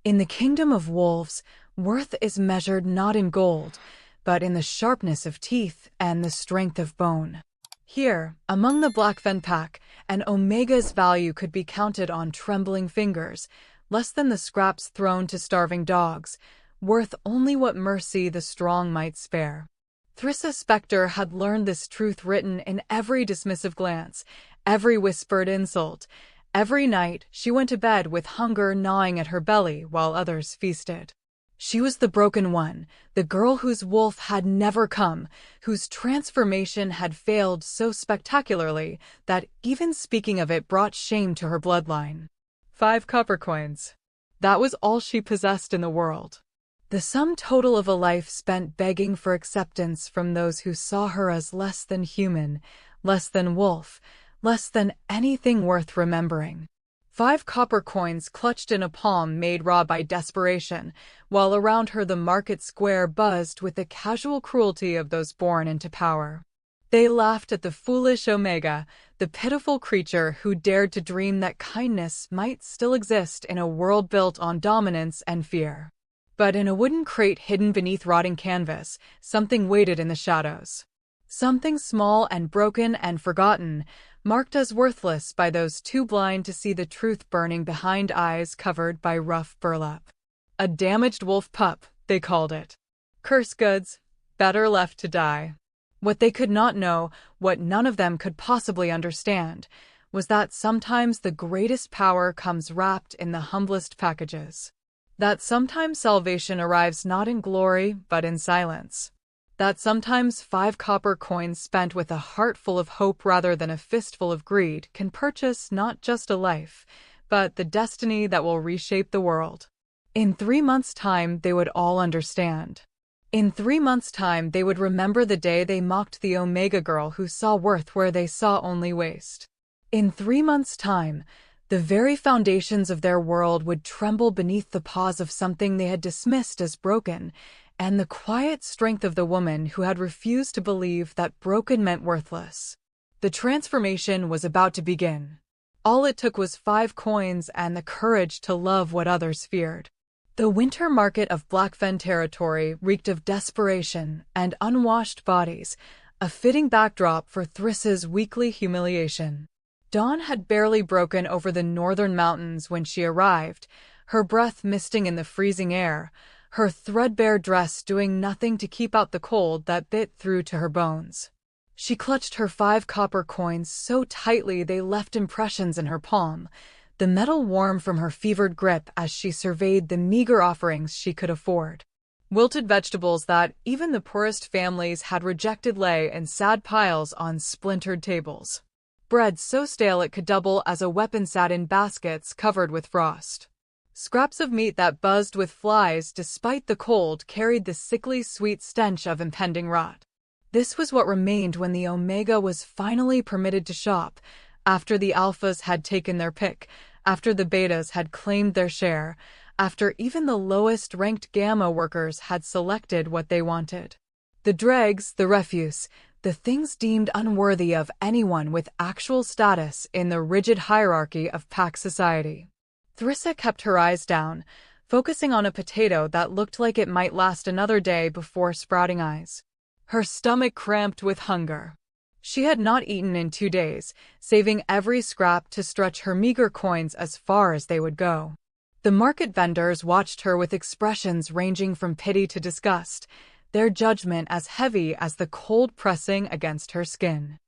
In the kingdom of wolves, worth is measured not in gold, but in the sharpness of teeth and the strength of bone. Here, among the Blackfen pack, an Omega's value could be counted on trembling fingers, less than the scraps thrown to starving dogs, worth only what mercy the strong might spare. Thrissa Spectre had learned this truth written in every dismissive glance, every whispered insult. Every night she went to bed with hunger gnawing at her belly while others feasted. She was the broken one, the girl whose wolf had never come, whose transformation had failed so spectacularly that even speaking of it brought shame to her bloodline. 5 copper coins. That was all she possessed in the world. The sum total of a life spent begging for acceptance from those who saw her as less than human, less than wolf, less than anything worth remembering. 5 copper coins clutched in a palm made raw by desperation, while around her the market square buzzed with the casual cruelty of those born into power. They laughed at the foolish Omega, the pitiful creature who dared to dream that kindness might still exist in a world built on dominance and fear. But in a wooden crate hidden beneath rotting canvas, something waited in the shadows. Something small and broken and forgotten, marked as worthless by those too blind to see the truth burning behind eyes covered by rough burlap. A damaged wolf pup, they called it. Curse goods, better left to die. What they could not know, what none of them could possibly understand, was that sometimes the greatest power comes wrapped in the humblest packages. That sometimes salvation arrives not in glory, but in silence. That sometimes 5 copper coins spent with a heart full of hope rather than a fistful of greed can purchase not just a life, but the destiny that will reshape the world. In 3 months' time, they would all understand. In 3 months' time, they would remember the day they mocked the Omega girl who saw worth where they saw only waste. In 3 months' time, the very foundations of their world would tremble beneath the paws of something they had dismissed as broken, and the quiet strength of the woman who had refused to believe that broken meant worthless. The transformation was about to begin. All it took was 5 coins and the courage to love what others feared. The winter market of Blackfen territory reeked of desperation and unwashed bodies, a fitting backdrop for Thrissa's weekly humiliation. Dawn had barely broken over the northern mountains when she arrived, her breath misting in the freezing air, her threadbare dress doing nothing to keep out the cold that bit through to her bones. She clutched her 5 copper coins so tightly they left impressions in her palm, the metal warm from her fevered grip as she surveyed the meager offerings she could afford. Wilted vegetables that even the poorest families had rejected lay in sad piles on splintered tables. Bread so stale it could double as a weapon sat in baskets covered with frost. Scraps of meat that buzzed with flies despite the cold carried the sickly sweet stench of impending rot. This was what remained when the Omega was finally permitted to shop, after the Alphas had taken their pick, after the Betas had claimed their share, after even the lowest-ranked Gamma workers had selected what they wanted. The dregs, the refuse, the things deemed unworthy of anyone with actual status in the rigid hierarchy of pack society. Thrissa kept her eyes down, focusing on a potato that looked like it might last another day before sprouting eyes. Her stomach cramped with hunger. She had not eaten in 2 days, saving every scrap to stretch her meager coins as far as they would go. The market vendors watched her with expressions ranging from pity to disgust, their judgment as heavy as the cold pressing against her skin.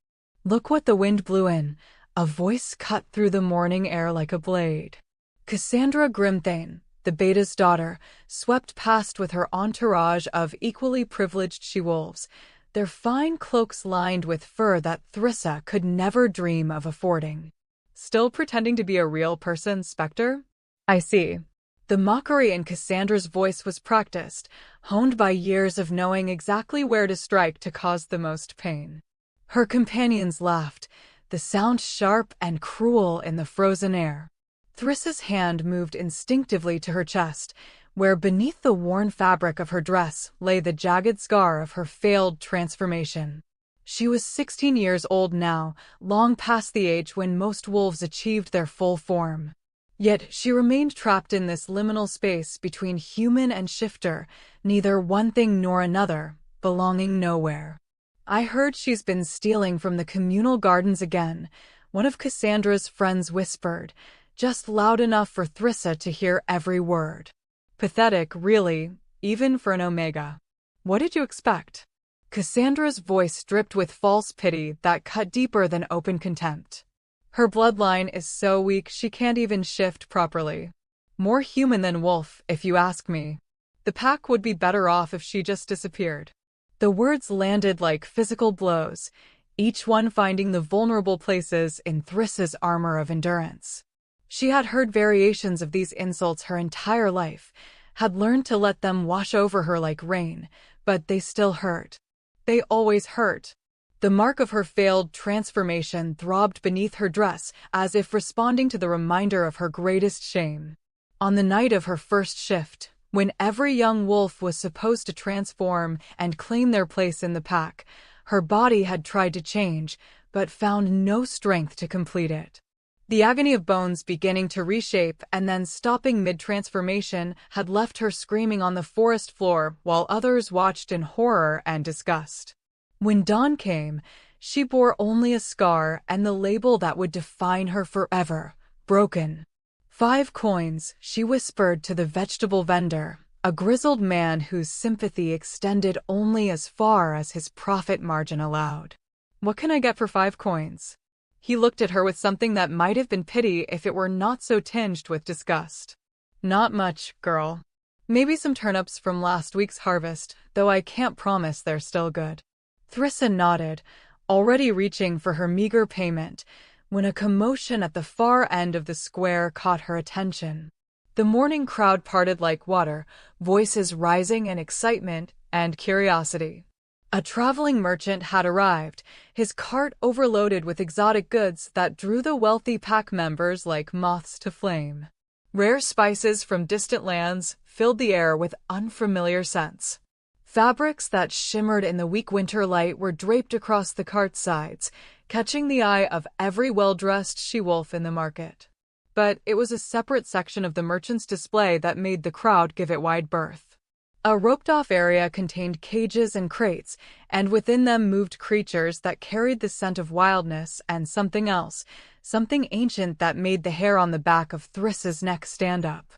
"Look what the wind blew in," a voice cut through the morning air like a blade. Cassandra Grimthane, the Beta's daughter, swept past with her entourage of equally privileged she-wolves, their fine cloaks lined with fur that Thrissa could never dream of affording. "Still pretending to be a real person, Spectre? I see." The mockery in Cassandra's voice was practiced, honed by years of knowing exactly where to strike to cause the most pain. Her companions laughed, the sound sharp and cruel in the frozen air. Thrissa's hand moved instinctively to her chest, where beneath the worn fabric of her dress lay the jagged scar of her failed transformation. She was 16 years old now, long past the age when most wolves achieved their full form. Yet she remained trapped in this liminal space between human and shifter, neither one thing nor another, belonging nowhere. "I heard she's been stealing from the communal gardens again," one of Cassandra's friends whispered, just loud enough for Thrissa to hear every word. Pathetic, really, even for an Omega. "What did you expect?" Cassandra's voice dripped with false pity that cut deeper than open contempt. "Her bloodline is so weak she can't even shift properly. More human than wolf, if you ask me. The pack would be better off if she just disappeared." The words landed like physical blows, each one finding the vulnerable places in Thrissa's armor of endurance. She had heard variations of these insults her entire life, had learned to let them wash over her like rain, but they still hurt. They always hurt. The mark of her failed transformation throbbed beneath her dress as if responding to the reminder of her greatest shame. On the night of her first shift, when every young wolf was supposed to transform and claim their place in the pack, her body had tried to change, but found no strength to complete it. The agony of bones beginning to reshape and then stopping mid-transformation had left her screaming on the forest floor while others watched in horror and disgust. When dawn came, she bore only a scar and the label that would define her forever: broken. 5 coins, she whispered to the vegetable vendor, a grizzled man whose sympathy extended only as far as his profit margin allowed. "What can I get for 5 coins? He looked at her with something that might have been pity if it were not so tinged with disgust. "Not much, girl. Maybe some turnips from last week's harvest, though I can't promise they're still good." Thrissa nodded, already reaching for her meager payment, when a commotion at the far end of the square caught her attention. The morning crowd parted like water, voices rising in excitement and curiosity. A traveling merchant had arrived, his cart overloaded with exotic goods that drew the wealthy pack members like moths to flame. Rare spices from distant lands filled the air with unfamiliar scents. Fabrics that shimmered in the weak winter light were draped across the cart's sides, catching the eye of every well-dressed she-wolf in the market. But it was a separate section of the merchant's display that made the crowd give it wide berth. A roped-off area contained cages and crates, and within them moved creatures that carried the scent of wildness and something else, something ancient that made the hair on the back of Thrissa's neck stand up.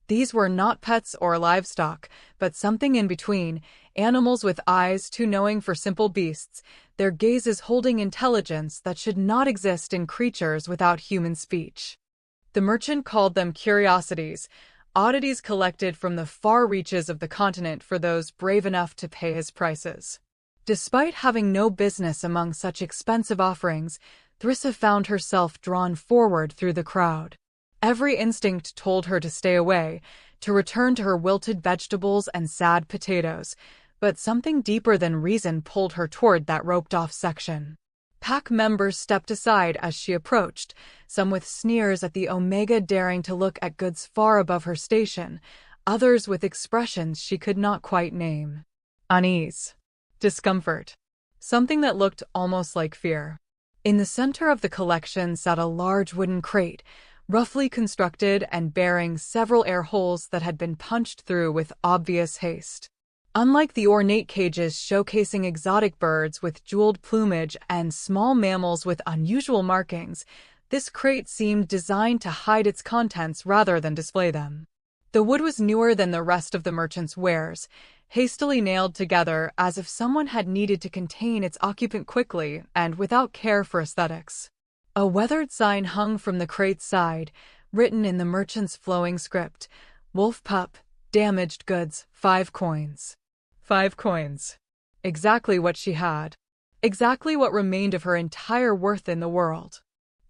These were not pets or livestock, but something in between, animals with eyes too knowing for simple beasts, their gazes holding intelligence that should not exist in creatures without human speech. The merchant called them curiosities, oddities collected from the far reaches of the continent for those brave enough to pay his prices. Despite having no business among such expensive offerings, Thrissa found herself drawn forward through the crowd. Every instinct told her to stay away, to return to her wilted vegetables and sad potatoes, but something deeper than reason pulled her toward that roped-off section. Pack members stepped aside as she approached, some with sneers at the Omega daring to look at goods far above her station, others with expressions she could not quite name. Unease. Discomfort. Something that looked almost like fear. In the center of the collection sat a large wooden crate, roughly constructed and bearing several air holes that had been punched through with obvious haste. Unlike the ornate cages showcasing exotic birds with jeweled plumage and small mammals with unusual markings, this crate seemed designed to hide its contents rather than display them. The wood was newer than the rest of the merchant's wares, hastily nailed together as if someone had needed to contain its occupant quickly and without care for aesthetics. A weathered sign hung from the crate's side, written in the merchant's flowing script: "Wolf Pup, damaged goods, 5 coins." 5 coins. Exactly what she had. Exactly what remained of her entire worth in the world.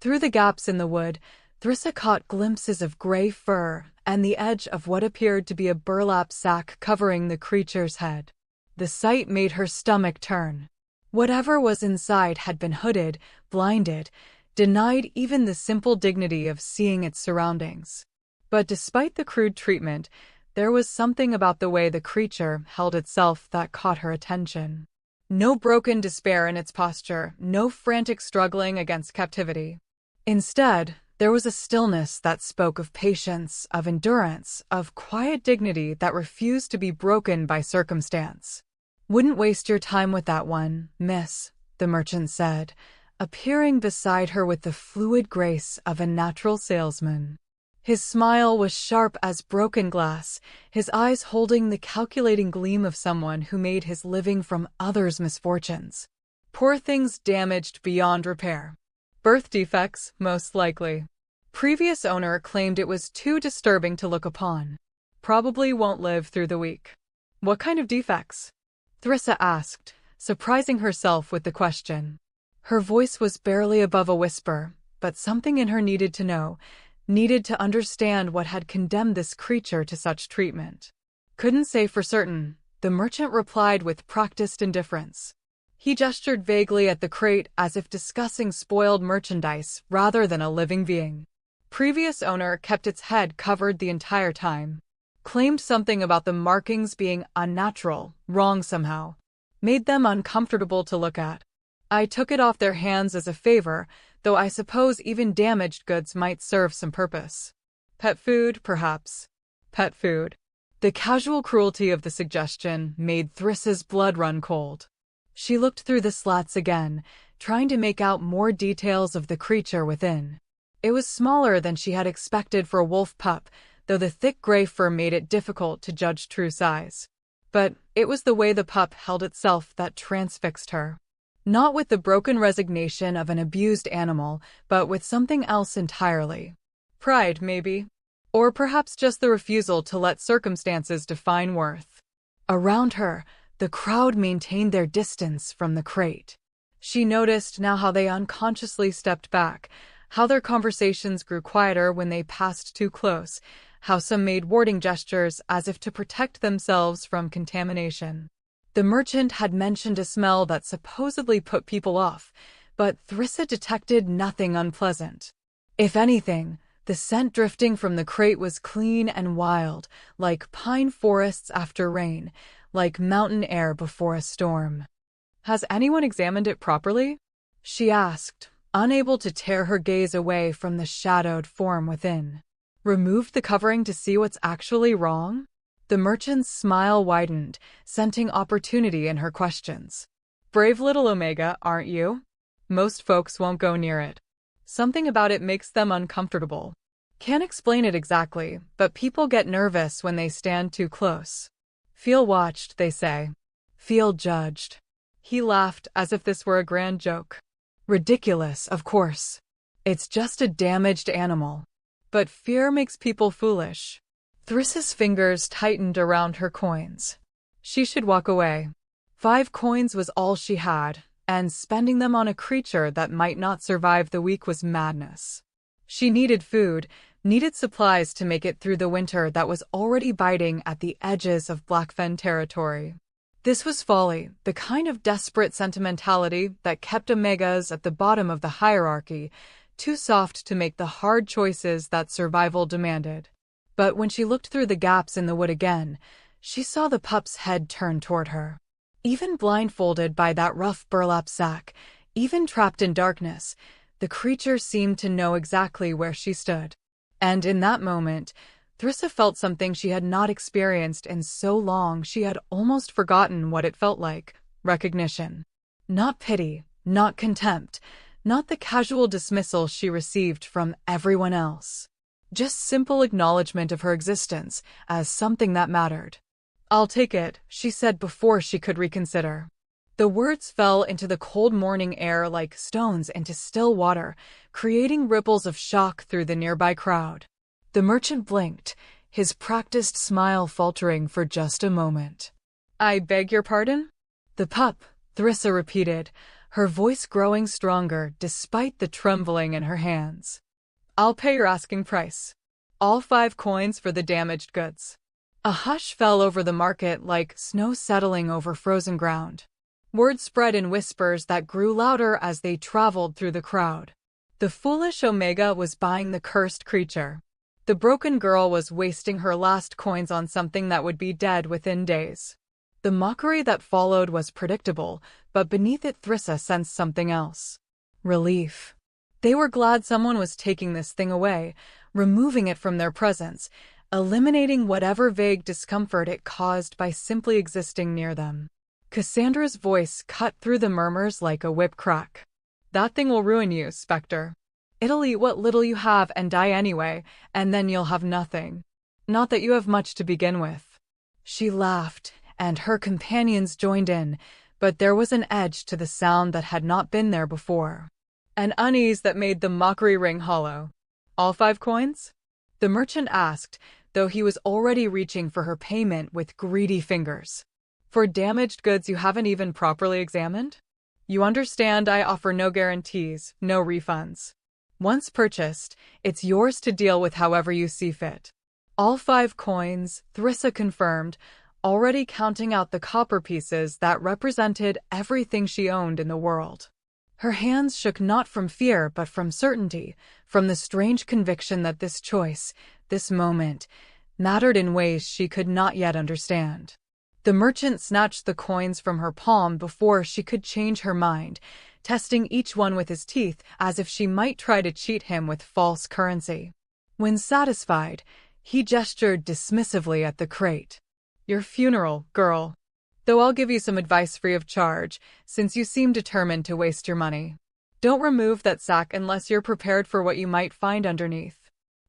Through the gaps in the wood, Thrissa caught glimpses of gray fur and the edge of what appeared to be a burlap sack covering the creature's head. The sight made her stomach turn. Whatever was inside had been hooded, blinded, denied even the simple dignity of seeing its surroundings. But despite the crude treatment, there was something about the way the creature held itself that caught her attention. No broken despair in its posture, no frantic struggling against captivity. Instead, There was a stillness that spoke of patience, of endurance, of quiet dignity that refused to be broken by circumstance. "Wouldn't waste your time with that one, miss," the merchant said, appearing beside her with the fluid grace of a natural salesman. His smile was sharp as broken glass, his eyes holding the calculating gleam of someone who made his living from others' misfortunes. "Poor things damaged beyond repair. Birth defects, most likely. Previous owner claimed it was too disturbing to look upon. Probably won't live through the week." "What kind of defects?" Thrissa asked, surprising herself with the question. Her voice was barely above a whisper, but something in her needed to know, needed to understand what had condemned this creature to such treatment. "Couldn't say for certain," the merchant replied with practiced indifference. He gestured vaguely at the crate as if discussing spoiled merchandise rather than a living being. Previous owner kept its head covered the entire time. Claimed something about the markings being unnatural, wrong somehow. Made them uncomfortable to look at. I took it off their hands as a favor, though I suppose even damaged goods might serve some purpose. Pet food, perhaps. Pet food. The casual cruelty of the suggestion made Thrissa's blood run cold. She looked through the slats again, trying to make out more details of the creature within. It was smaller than she had expected for a wolf pup, though the thick gray fur made it difficult to judge true size. But it was the way the pup held itself that transfixed her. Not with the broken resignation of an abused animal, but with something else entirely. Pride, maybe. Or perhaps just the refusal to let circumstances define worth. Around her, the crowd maintained their distance from the crate. She noticed now how they unconsciously stepped back, how their conversations grew quieter when they passed too close, how some made warding gestures as if to protect themselves from contamination. The merchant had mentioned a smell that supposedly put people off, but Thrissa detected nothing unpleasant. If anything, the scent drifting from the crate was clean and wild, like pine forests after rain, like mountain air before a storm. "Has anyone examined it properly?" she asked, unable to tear her gaze away from the shadowed form within. "Removed the covering to see what's actually wrong?" The merchant's smile widened, scenting opportunity in her questions. "Brave little Omega, aren't you? Most folks won't go near it. Something about it makes them uncomfortable. Can't explain it exactly, but people get nervous when they stand too close. Feel watched, they say. Feel judged." He laughed as if this were a grand joke. "Ridiculous, of course. It's just a damaged animal. But fear makes people foolish." Thrissa's fingers tightened around her coins. She should walk away. 5 coins was all she had, and spending them on a creature that might not survive the week was madness. She needed food, needed supplies to make it through the winter that was already biting at the edges of Blackfen territory. This was folly, the kind of desperate sentimentality that kept Omegas at the bottom of the hierarchy, too soft to make the hard choices that survival demanded. But when she looked through the gaps in the wood again, she saw the pup's head turn toward her. Even blindfolded by that rough burlap sack, even trapped in darkness, the creature seemed to know exactly where she stood. And in that moment, Thrissa felt something she had not experienced in so long she had almost forgotten what it felt like: recognition. Not pity, not contempt, not the casual dismissal she received from everyone else. Just simple acknowledgement of her existence as something that mattered. "I'll take it," she said before she could reconsider. The words fell into the cold morning air like stones into still water, creating ripples of shock through the nearby crowd. The merchant blinked, his practiced smile faltering for just a moment. "I beg your pardon?" "The pup," Thrissa repeated, her voice growing stronger despite the trembling in her hands. "I'll pay your asking price. All 5 coins for the damaged goods." A hush fell over the market like snow settling over frozen ground. Word spread in whispers that grew louder as they traveled through the crowd. The foolish Omega was buying the cursed creature. The broken girl was wasting her last coins on something that would be dead within days. The mockery that followed was predictable, but beneath it Thrissa sensed something else. Relief. They were glad someone was taking this thing away, removing it from their presence, eliminating whatever vague discomfort it caused by simply existing near them. Cassandra's voice cut through the murmurs like a whip crack. That thing will ruin you, Spectre. It'll eat what little you have and die anyway, and then you'll have nothing. Not that you have much to begin with. She laughed, and her companions joined in, but there was an edge to the sound that had not been there before. An unease that made the mockery ring hollow. All 5 coins? The merchant asked, though he was already reaching for her payment with greedy fingers. For damaged goods you haven't even properly examined? You understand I offer no guarantees, no refunds. Once purchased, it's yours to deal with however you see fit. All 5 coins, Thrissa confirmed, already counting out the copper pieces that represented everything she owned in the world. Her hands shook not from fear but from certainty, from the strange conviction that this choice, this moment, mattered in ways she could not yet understand. The merchant snatched the coins from her palm before she could change her mind, testing each one with his teeth as if she might try to cheat him with false currency. When satisfied, he gestured dismissively at the crate. Your funeral, girl. Though I'll give you some advice free of charge, since you seem determined to waste your money. Don't remove that sack unless you're prepared for what you might find underneath.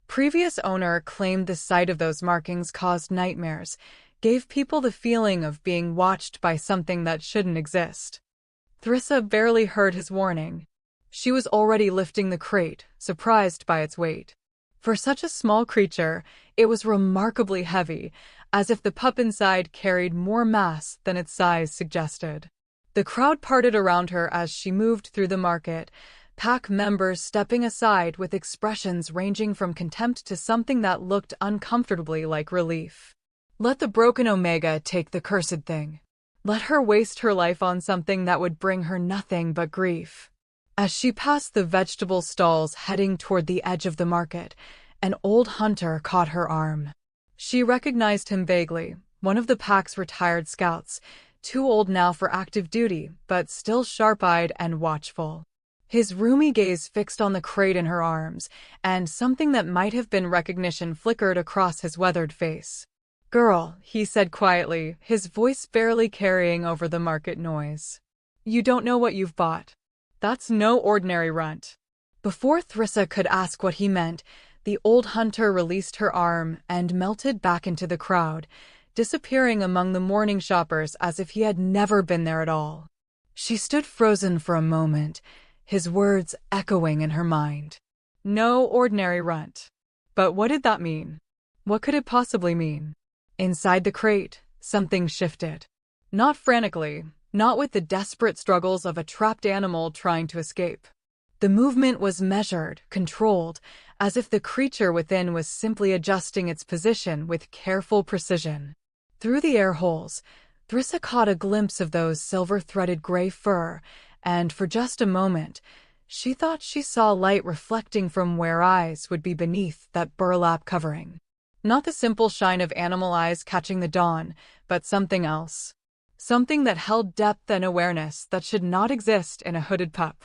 Previous owner claimed the sight of those markings caused nightmares, gave people the feeling of being watched by something that shouldn't exist. Thrissa barely heard his warning. She was already lifting the crate, surprised by its weight. For such a small creature, it was remarkably heavy, as if the pup inside carried more mass than its size suggested. The crowd parted around her as she moved through the market, pack members stepping aside with expressions ranging from contempt to something that looked uncomfortably like relief. Let the broken Omega take the cursed thing. Let her waste her life on something that would bring her nothing but grief. As she passed the vegetable stalls heading toward the edge of the market, an old hunter caught her arm. She recognized him vaguely, one of the pack's retired scouts, too old now for active duty, but still sharp-eyed and watchful. His rheumy gaze fixed on the crate in her arms, and something that might have been recognition flickered across his weathered face. Girl, he said quietly, his voice barely carrying over the market noise. You don't know what you've bought. That's no ordinary runt. Before Thrissa could ask what he meant, the old hunter released her arm and melted back into the crowd, disappearing among the morning shoppers as if he had never been there at all. She stood frozen for a moment, his words echoing in her mind. No ordinary runt. But what did that mean? What could it possibly mean? Inside the crate, something shifted. Not frantically, not with the desperate struggles of a trapped animal trying to escape. The movement was measured, controlled, as if the creature within was simply adjusting its position with careful precision. Through the air holes, Thrissa caught a glimpse of those silver-threaded gray fur, and for just a moment, she thought she saw light reflecting from where eyes would be beneath that burlap covering. Not the simple shine of animal eyes catching the dawn, but something else. Something that held depth and awareness that should not exist in a hooded pup.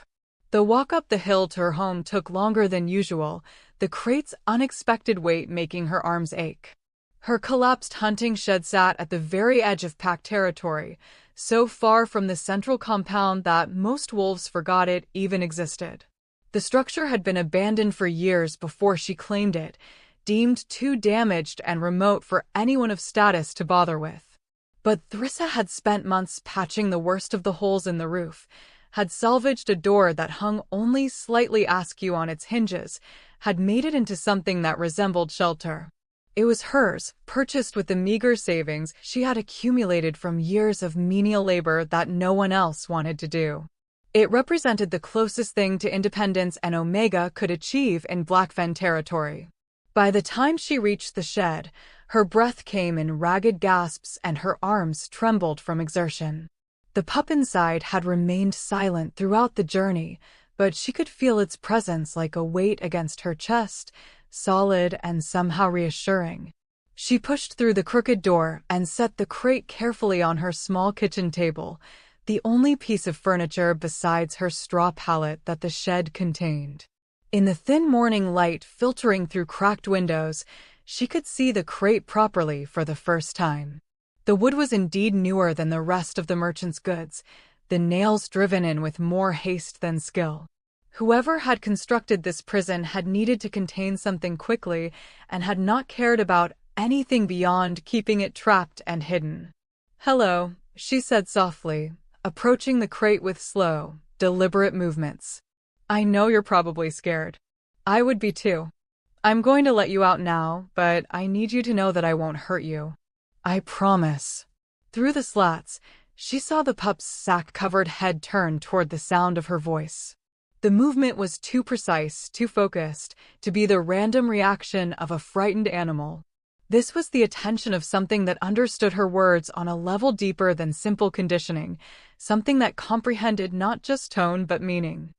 The walk up the hill to her home took longer than usual, the crate's unexpected weight making her arms ache. Her collapsed hunting shed sat at the very edge of pack territory, so far from the central compound that most wolves forgot it even existed. The structure had been abandoned for years before she claimed it, deemed too damaged and remote for anyone of status to bother with. But Thrissa had spent months patching the worst of the holes in the roof, had salvaged a door that hung only slightly askew on its hinges, had made it into something that resembled shelter. It was hers, purchased with the meager savings she had accumulated from years of menial labor that no one else wanted to do. It represented the closest thing to independence an Omega could achieve in Blackfen territory. By the time she reached the shed, her breath came in ragged gasps and her arms trembled from exertion. The pup inside had remained silent throughout the journey, but she could feel its presence like a weight against her chest, solid and somehow reassuring. She pushed through the crooked door and set the crate carefully on her small kitchen table, the only piece of furniture besides her straw pallet that the shed contained. In the thin morning light filtering through cracked windows, she could see the crate properly for the first time. The wood was indeed newer than the rest of the merchant's goods, the nails driven in with more haste than skill. Whoever had constructed this prison had needed to contain something quickly and had not cared about anything beyond keeping it trapped and hidden. "Hello," she said softly, approaching the crate with slow, deliberate movements. "I know you're probably scared. I would be too. I'm going to let you out now, but I need you to know that I won't hurt you. I promise." Through the slats, she saw the pup's sack-covered head turn toward the sound of her voice. The movement was too precise, too focused, to be the random reaction of a frightened animal. This was the attention of something that understood her words on a level deeper than simple conditioning, something that comprehended not just tone but meaning.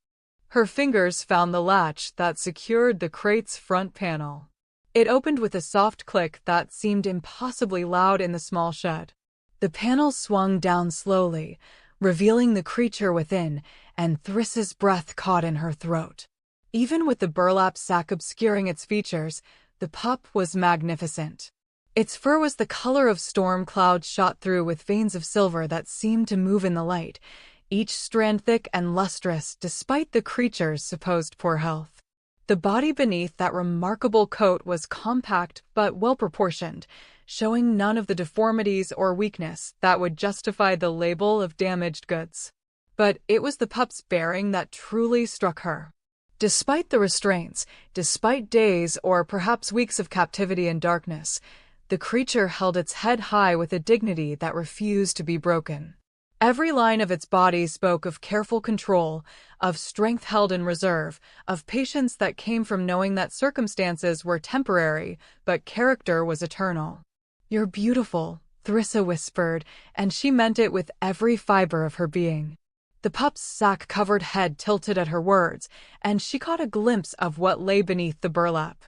Her fingers found the latch that secured the crate's front panel. It opened with a soft click that seemed impossibly loud in the small shed. The panel swung down slowly, revealing the creature within, and Thrissa's breath caught in her throat. Even with the burlap sack obscuring its features, the pup was magnificent. Its fur was the color of storm clouds shot through with veins of silver that seemed to move in the light, each strand thick and lustrous despite the creature's supposed poor health. The body beneath that remarkable coat was compact but well-proportioned, showing none of the deformities or weakness that would justify the label of damaged goods. But it was the pup's bearing that truly struck her. Despite the restraints, despite days or perhaps weeks of captivity and darkness, the creature held its head high with a dignity that refused to be broken. Every line of its body spoke of careful control, of strength held in reserve, of patience that came from knowing that circumstances were temporary, but character was eternal. "You're beautiful," Thrissa whispered, and she meant it with every fiber of her being. The pup's sack-covered head tilted at her words, and she caught a glimpse of what lay beneath the burlap.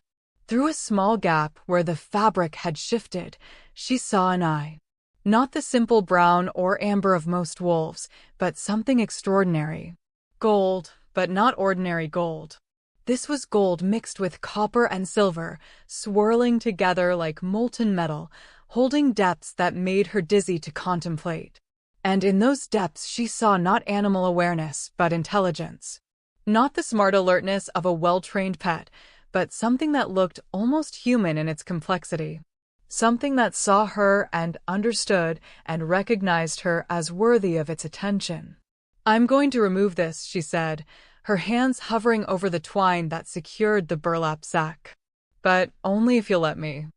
Through a small gap where the fabric had shifted, she saw an eye. Not the simple brown or amber of most wolves, but something extraordinary. Gold, but not ordinary gold. This was gold mixed with copper and silver, swirling together like molten metal, holding depths that made her dizzy to contemplate. And in those depths she saw not animal awareness, but intelligence. Not the smart alertness of a well-trained pet, but something that looked almost human in its complexity. Something that saw her and understood and recognized her as worthy of its attention. "I'm going to remove this," she said, her hands hovering over the twine that secured the burlap sack. "But only if you'll let me.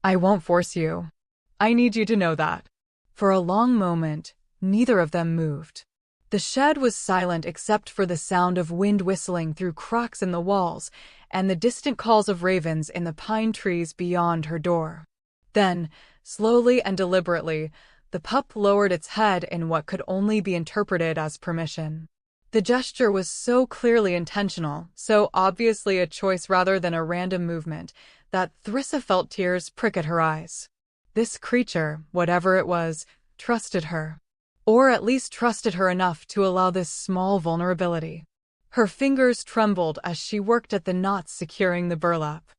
I won't force you. I need you to know that." For a long moment, neither of them moved. The shed was silent except for the sound of wind whistling through cracks in the walls and the distant calls of ravens in the pine trees beyond her door. Then, slowly and deliberately, the pup lowered its head in what could only be interpreted as permission. The gesture was so clearly intentional, so obviously a choice rather than a random movement, that Thrissa felt tears prick at her eyes. This creature, whatever it was, trusted her. Or at least trusted her enough to allow this small vulnerability. Her fingers trembled as she worked at the knots securing the burlap.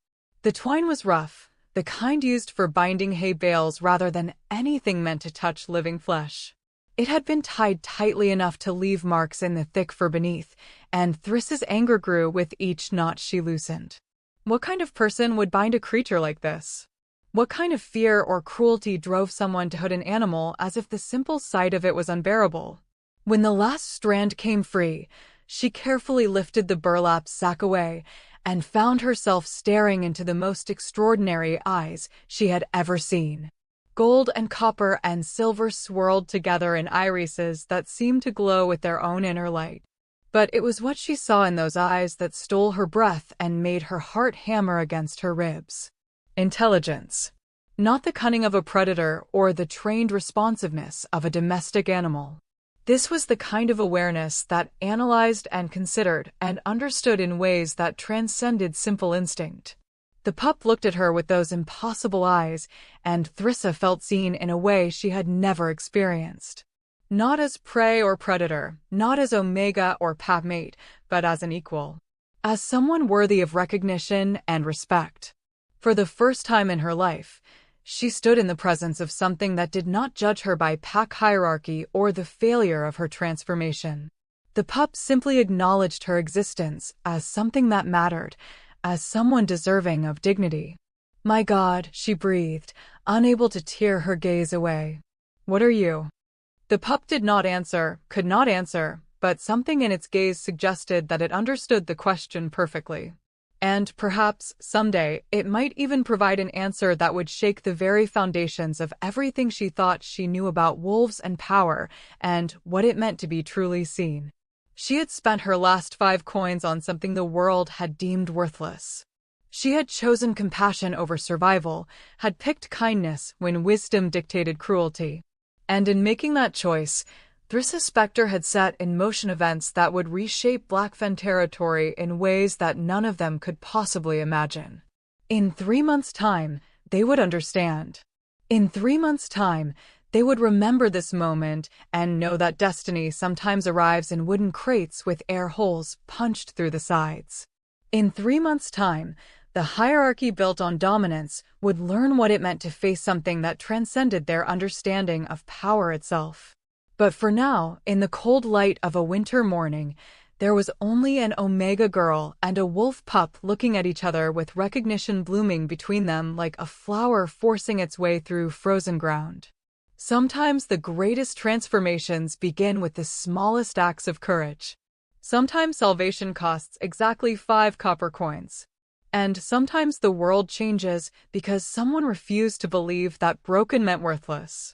The twine was rough, the kind used for binding hay bales rather than anything meant to touch living flesh. It had been tied tightly enough to leave marks in the thick fur beneath, and Thrissa's anger grew with each knot she loosened. What kind of person would bind a creature like this? What kind of fear or cruelty drove someone to hood an animal as if the simple sight of it was unbearable? When the last strand came free, she carefully lifted the burlap sack away and found herself staring into the most extraordinary eyes she had ever seen. Gold and copper and silver swirled together in irises that seemed to glow with their own inner light. But it was what she saw in those eyes that stole her breath and made her heart hammer against her ribs. Intelligence. Not the cunning of a predator or the trained responsiveness of a domestic animal. This was the kind of awareness that analyzed and considered and understood in ways that transcended simple instinct. The pup looked at her with those impossible eyes, and Thrissa felt seen in a way she had never experienced. Not as prey or predator, not as omega or pap mate, but as an equal. as someone worthy of recognition and respect. For the first time in her life, she stood in the presence of something that did not judge her by pack hierarchy or the failure of her transformation. The pup simply acknowledged her existence as something that mattered, as someone deserving of dignity. "My God," she breathed, unable to tear her gaze away. "What are you?" The pup did not answer, could not answer, but something in its gaze suggested that it understood the question perfectly. And perhaps, someday, it might even provide an answer that would shake the very foundations of everything she thought she knew about wolves and power, and what it meant to be truly seen. She had spent her last 5 coins on something the world had deemed worthless. She had chosen compassion over survival, had picked kindness when wisdom dictated cruelty. And in making that choice, Thrissa Spectre had set in motion events that would reshape Blackfen territory in ways that none of them could possibly imagine. In 3 months' time, they would understand. In 3 months' time, they would remember this moment and know that destiny sometimes arrives in wooden crates with air holes punched through the sides. In 3 months' time, the hierarchy built on dominance would learn what it meant to face something that transcended their understanding of power itself. But for now, in the cold light of a winter morning, there was only an Omega girl and a wolf pup looking at each other with recognition blooming between them like a flower forcing its way through frozen ground. Sometimes the greatest transformations begin with the smallest acts of courage. Sometimes salvation costs exactly 5 copper coins. And sometimes the world changes because someone refused to believe that broken meant worthless.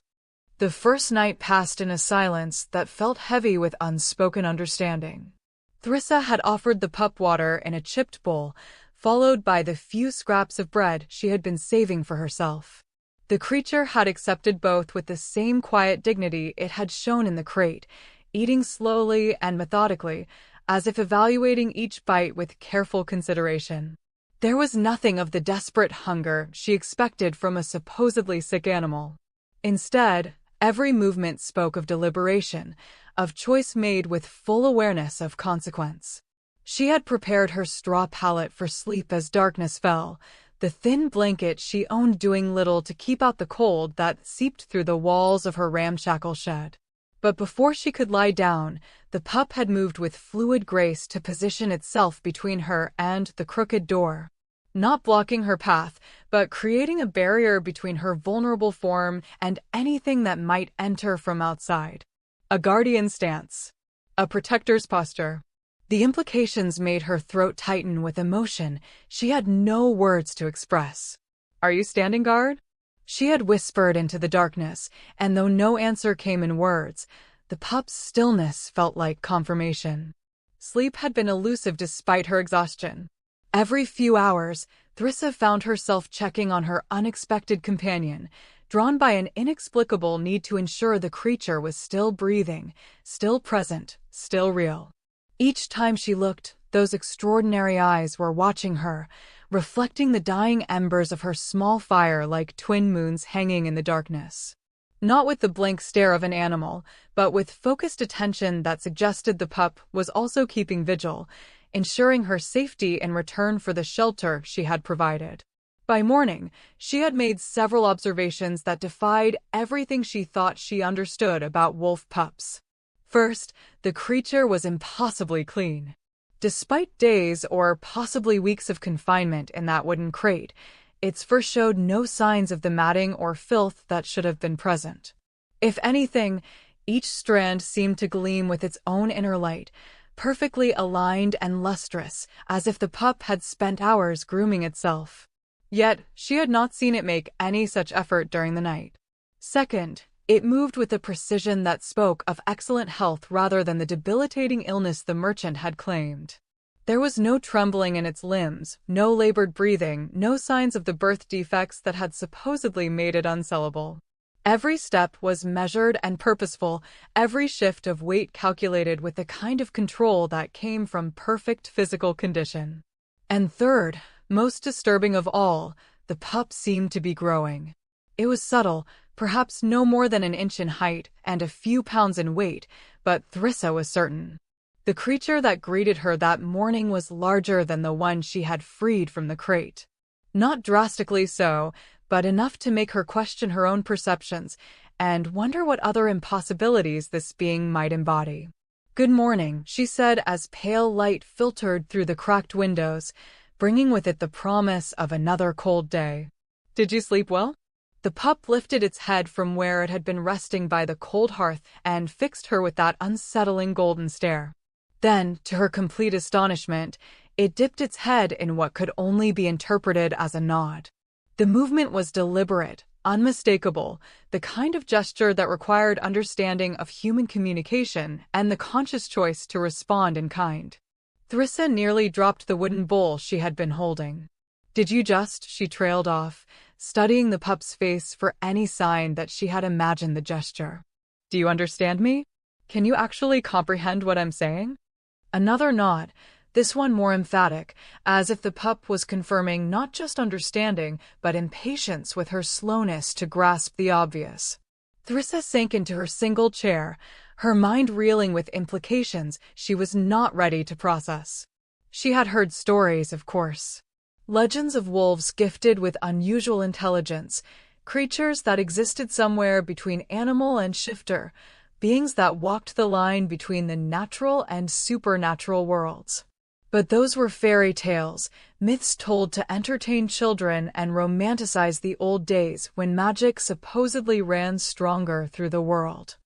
The first night passed in a silence that felt heavy with unspoken understanding. Thrissa had offered the pup water in a chipped bowl, followed by the few scraps of bread she had been saving for herself. The creature had accepted both with the same quiet dignity it had shown in the crate, eating slowly and methodically, as if evaluating each bite with careful consideration. There was nothing of the desperate hunger she expected from a supposedly sick animal. Instead, every movement spoke of deliberation, of choice made with full awareness of consequence. She had prepared her straw pallet for sleep as darkness fell, the thin blanket she owned doing little to keep out the cold that seeped through the walls of her ramshackle shed. But before she could lie down, the pup had moved with fluid grace to position itself between her and the crooked door. Not blocking her path, but creating a barrier between her vulnerable form and anything that might enter from outside. A guardian stance. A protector's posture. The implications made her throat tighten with emotion she had no words to express. "Are you standing guard?" She had whispered into the darkness, and though no answer came in words, the pup's stillness felt like confirmation. Sleep had been elusive despite her exhaustion. Every few hours, Thrissa found herself checking on her unexpected companion, drawn by an inexplicable need to ensure the creature was still breathing, still present, still real. Each time she looked, those extraordinary eyes were watching her, reflecting the dying embers of her small fire like twin moons hanging in the darkness. Not with the blank stare of an animal, but with focused attention that suggested the pup was also keeping vigil, ensuring her safety in return for the shelter she had provided. By morning, she had made several observations that defied everything she thought she understood about wolf pups. First, the creature was impossibly clean. Despite days or possibly weeks of confinement in that wooden crate, its fur showed no signs of the matting or filth that should have been present. If anything, each strand seemed to gleam with its own inner light, perfectly aligned and lustrous, as if the pup had spent hours grooming itself. Yet, she had not seen it make any such effort during the night. Second, it moved with a precision that spoke of excellent health rather than the debilitating illness the merchant had claimed. There was no trembling in its limbs, no labored breathing, no signs of the birth defects that had supposedly made it unsellable. Every step was measured and purposeful, every shift of weight calculated with the kind of control that came from perfect physical condition. And third, most disturbing of all, the pup seemed to be growing. It was subtle, perhaps no more than an inch in height and a few pounds in weight, but Thrissa was certain. The creature that greeted her that morning was larger than the one she had freed from the crate. Not drastically so, but enough to make her question her own perceptions and wonder what other impossibilities this being might embody. "Good morning," she said as pale light filtered through the cracked windows, bringing with it the promise of another cold day. "Did you sleep well?" The pup lifted its head from where it had been resting by the cold hearth and fixed her with that unsettling golden stare. Then, to her complete astonishment, it dipped its head in what could only be interpreted as a nod. The movement was deliberate, unmistakable, the kind of gesture that required understanding of human communication and the conscious choice to respond in kind. Thrissa nearly dropped the wooden bowl she had been holding. "Did you just?" she trailed off, studying the pup's face for any sign that she had imagined the gesture. "Do you understand me? Can you actually comprehend what I'm saying?" Another nod, this one more emphatic, as if the pup was confirming not just understanding, but impatience with her slowness to grasp the obvious. Thrissa sank into her single chair, her mind reeling with implications she was not ready to process. She had heard stories, of course. Legends of wolves gifted with unusual intelligence, creatures that existed somewhere between animal and shifter, beings that walked the line between the natural and supernatural worlds. But those were fairy tales, myths told to entertain children and romanticize the old days when magic supposedly ran stronger through the world.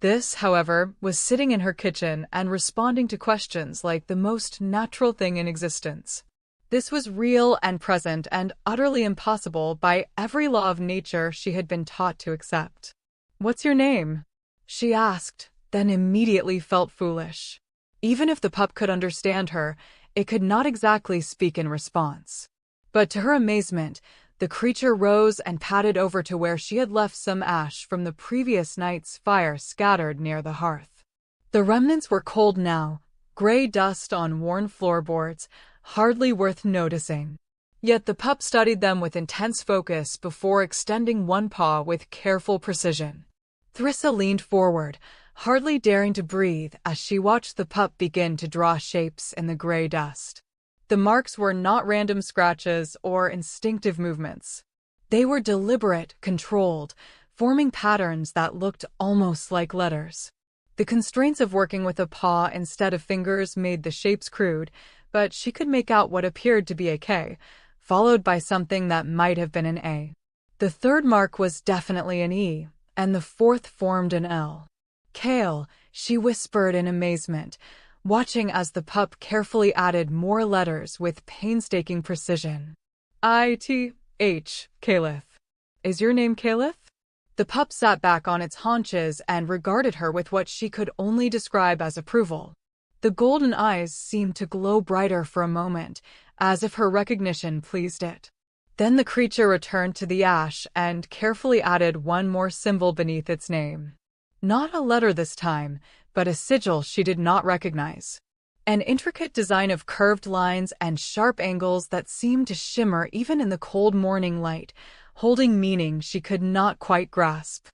This, however, was sitting in her kitchen and responding to questions like the most natural thing in existence. This was real and present and utterly impossible by every law of nature she had been taught to accept. "What's your name?" she asked, then immediately felt foolish. Even if the pup could understand her, it could not exactly speak in response. But to her amazement, the creature rose and padded over to where she had left some ash from the previous night's fire scattered near the hearth. The remnants were cold now, gray dust on worn floorboards, hardly worth noticing. Yet the pup studied them with intense focus before extending one paw with careful precision. Thrissa leaned forward, hardly daring to breathe as she watched the pup begin to draw shapes in the gray dust. The marks were not random scratches or instinctive movements. They were deliberate, controlled, forming patterns that looked almost like letters. The constraints of working with a paw instead of fingers made the shapes crude, but she could make out what appeared to be a K, followed by something that might have been an A. The third mark was definitely an E, and the fourth formed an L. "Kale," she whispered in amazement, watching as the pup carefully added more letters with painstaking precision. "I-T-H, Caliph. Is your name Caliph?" The pup sat back on its haunches and regarded her with what she could only describe as approval. The golden eyes seemed to glow brighter for a moment, as if her recognition pleased it. Then the creature returned to the ash and carefully added one more symbol beneath its name. Not a letter this time, but a sigil she did not recognize. An intricate design of curved lines and sharp angles that seemed to shimmer even in the cold morning light, holding meaning she could not quite grasp.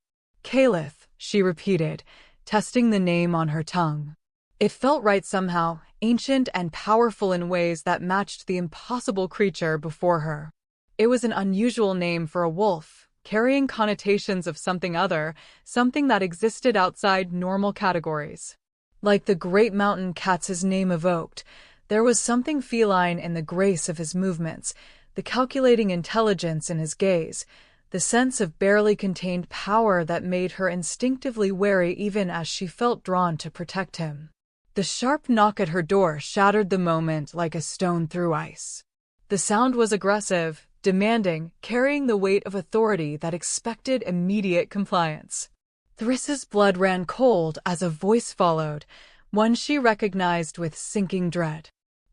"Caliph," she repeated, testing the name on her tongue. It felt right somehow, ancient and powerful in ways that matched the impossible creature before her. It was an unusual name for a wolf, carrying connotations of something other, something that existed outside normal categories. Like the great mountain cat's his name evoked, there was something feline in the grace of his movements, the calculating intelligence in his gaze, the sense of barely contained power that made her instinctively wary even as she felt drawn to protect him. The sharp knock at her door shattered the moment like a stone through ice. The sound was aggressive, demanding, carrying the weight of authority that expected immediate compliance. Thrissa's blood ran cold as a voice followed, one she recognized with sinking dread.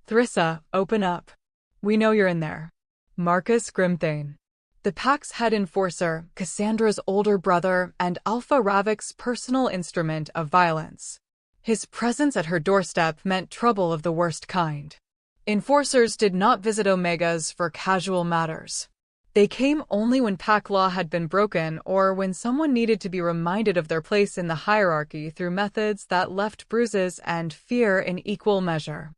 "Thrissa, open up. We know you're in there. Marcus Grimthane." The pack's head enforcer, Cassandra's older brother, and Alpha Ravik's personal instrument of violence. His presence at her doorstep meant trouble of the worst kind. Enforcers did not visit Omegas for casual matters. They came only when pack law had been broken or when someone needed to be reminded of their place in the hierarchy through methods that left bruises and fear in equal measure.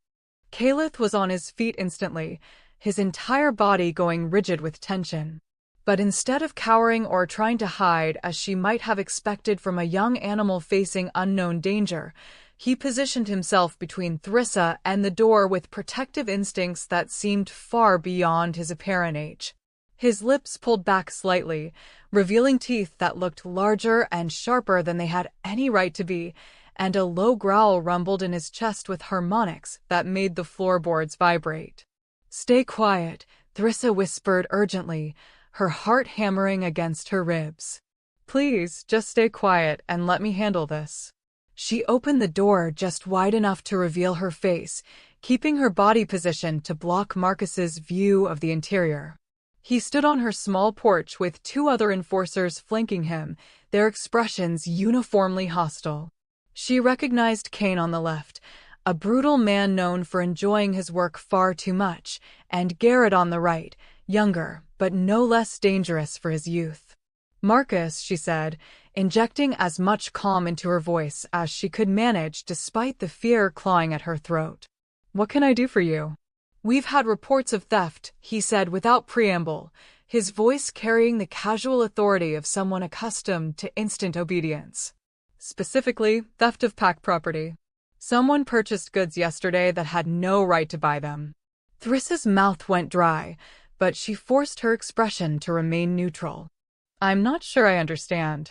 Caliph was on his feet instantly, his entire body going rigid with tension. But instead of cowering or trying to hide as she might have expected from a young animal facing unknown danger, he positioned himself between Thrissa and the door with protective instincts that seemed far beyond his apparent age. His lips pulled back slightly, revealing teeth that looked larger and sharper than they had any right to be, and a low growl rumbled in his chest with harmonics that made the floorboards vibrate. "Stay quiet," Thrissa whispered urgently, her heart hammering against her ribs. "Please, just stay quiet and let me handle this." She opened the door just wide enough to reveal her face, keeping her body positioned to block Marcus's view of the interior. He stood on her small porch with two other enforcers flanking him, their expressions uniformly hostile. She recognized Kane on the left, a brutal man known for enjoying his work far too much, and Garrett on the right, younger, but no less dangerous for his youth. "Marcus," she said, injecting as much calm into her voice as she could manage despite the fear clawing at her throat. "What can I do for you?" "We've had reports of theft," he said without preamble, his voice carrying the casual authority of someone accustomed to instant obedience. "Specifically, theft of pack property. Someone purchased goods yesterday that had no right to buy them." Thrissa's mouth went dry, but she forced her expression to remain neutral. "I'm not sure I understand.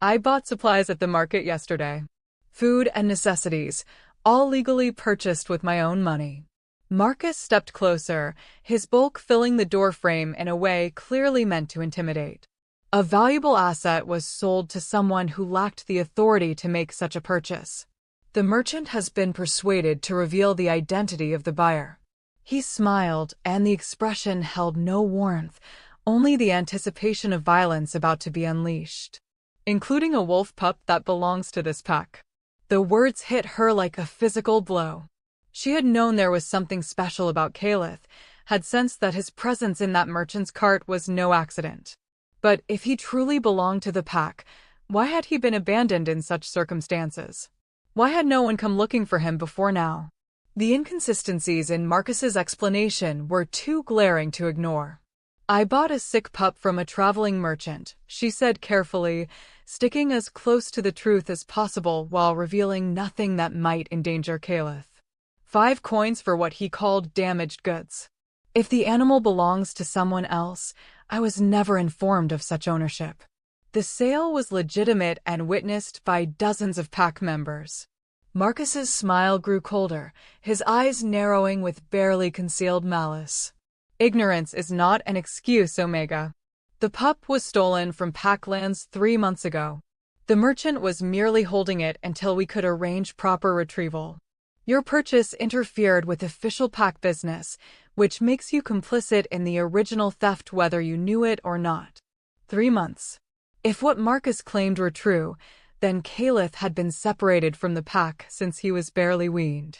I bought supplies at the market yesterday. Food and necessities, all legally purchased with my own money." Marcus stepped closer, his bulk filling the doorframe in a way clearly meant to intimidate. A valuable asset was sold to someone who lacked the authority to make such a purchase. The merchant has been persuaded to reveal the identity of the buyer. He smiled, and the expression held no warmth, only the anticipation of violence about to be unleashed. "Including a wolf pup that belongs to this pack." The words hit her like a physical blow. She had known there was something special about Caliph, had sensed that his presence in that merchant's cart was no accident. But if he truly belonged to the pack, why had he been abandoned in such circumstances? Why had no one come looking for him before now? The inconsistencies in Marcus's explanation were too glaring to ignore. "I bought a sick pup from a traveling merchant," she said carefully, sticking as close to the truth as possible while revealing nothing that might endanger Caliph. 5 coins for what he called damaged goods. If the animal belongs to someone else, I was never informed of such ownership. The sale was legitimate and witnessed by dozens of pack members. Marcus's smile grew colder, his eyes narrowing with barely concealed malice. "Ignorance is not an excuse, Omega. The pup was stolen from Packlands 3 months ago. The merchant was merely holding it until we could arrange proper retrieval. Your purchase interfered with official pack business, which makes you complicit in the original theft whether you knew it or not." 3 months. If what Marcus claimed were true, then Caliph had been separated from the pack since he was barely weaned.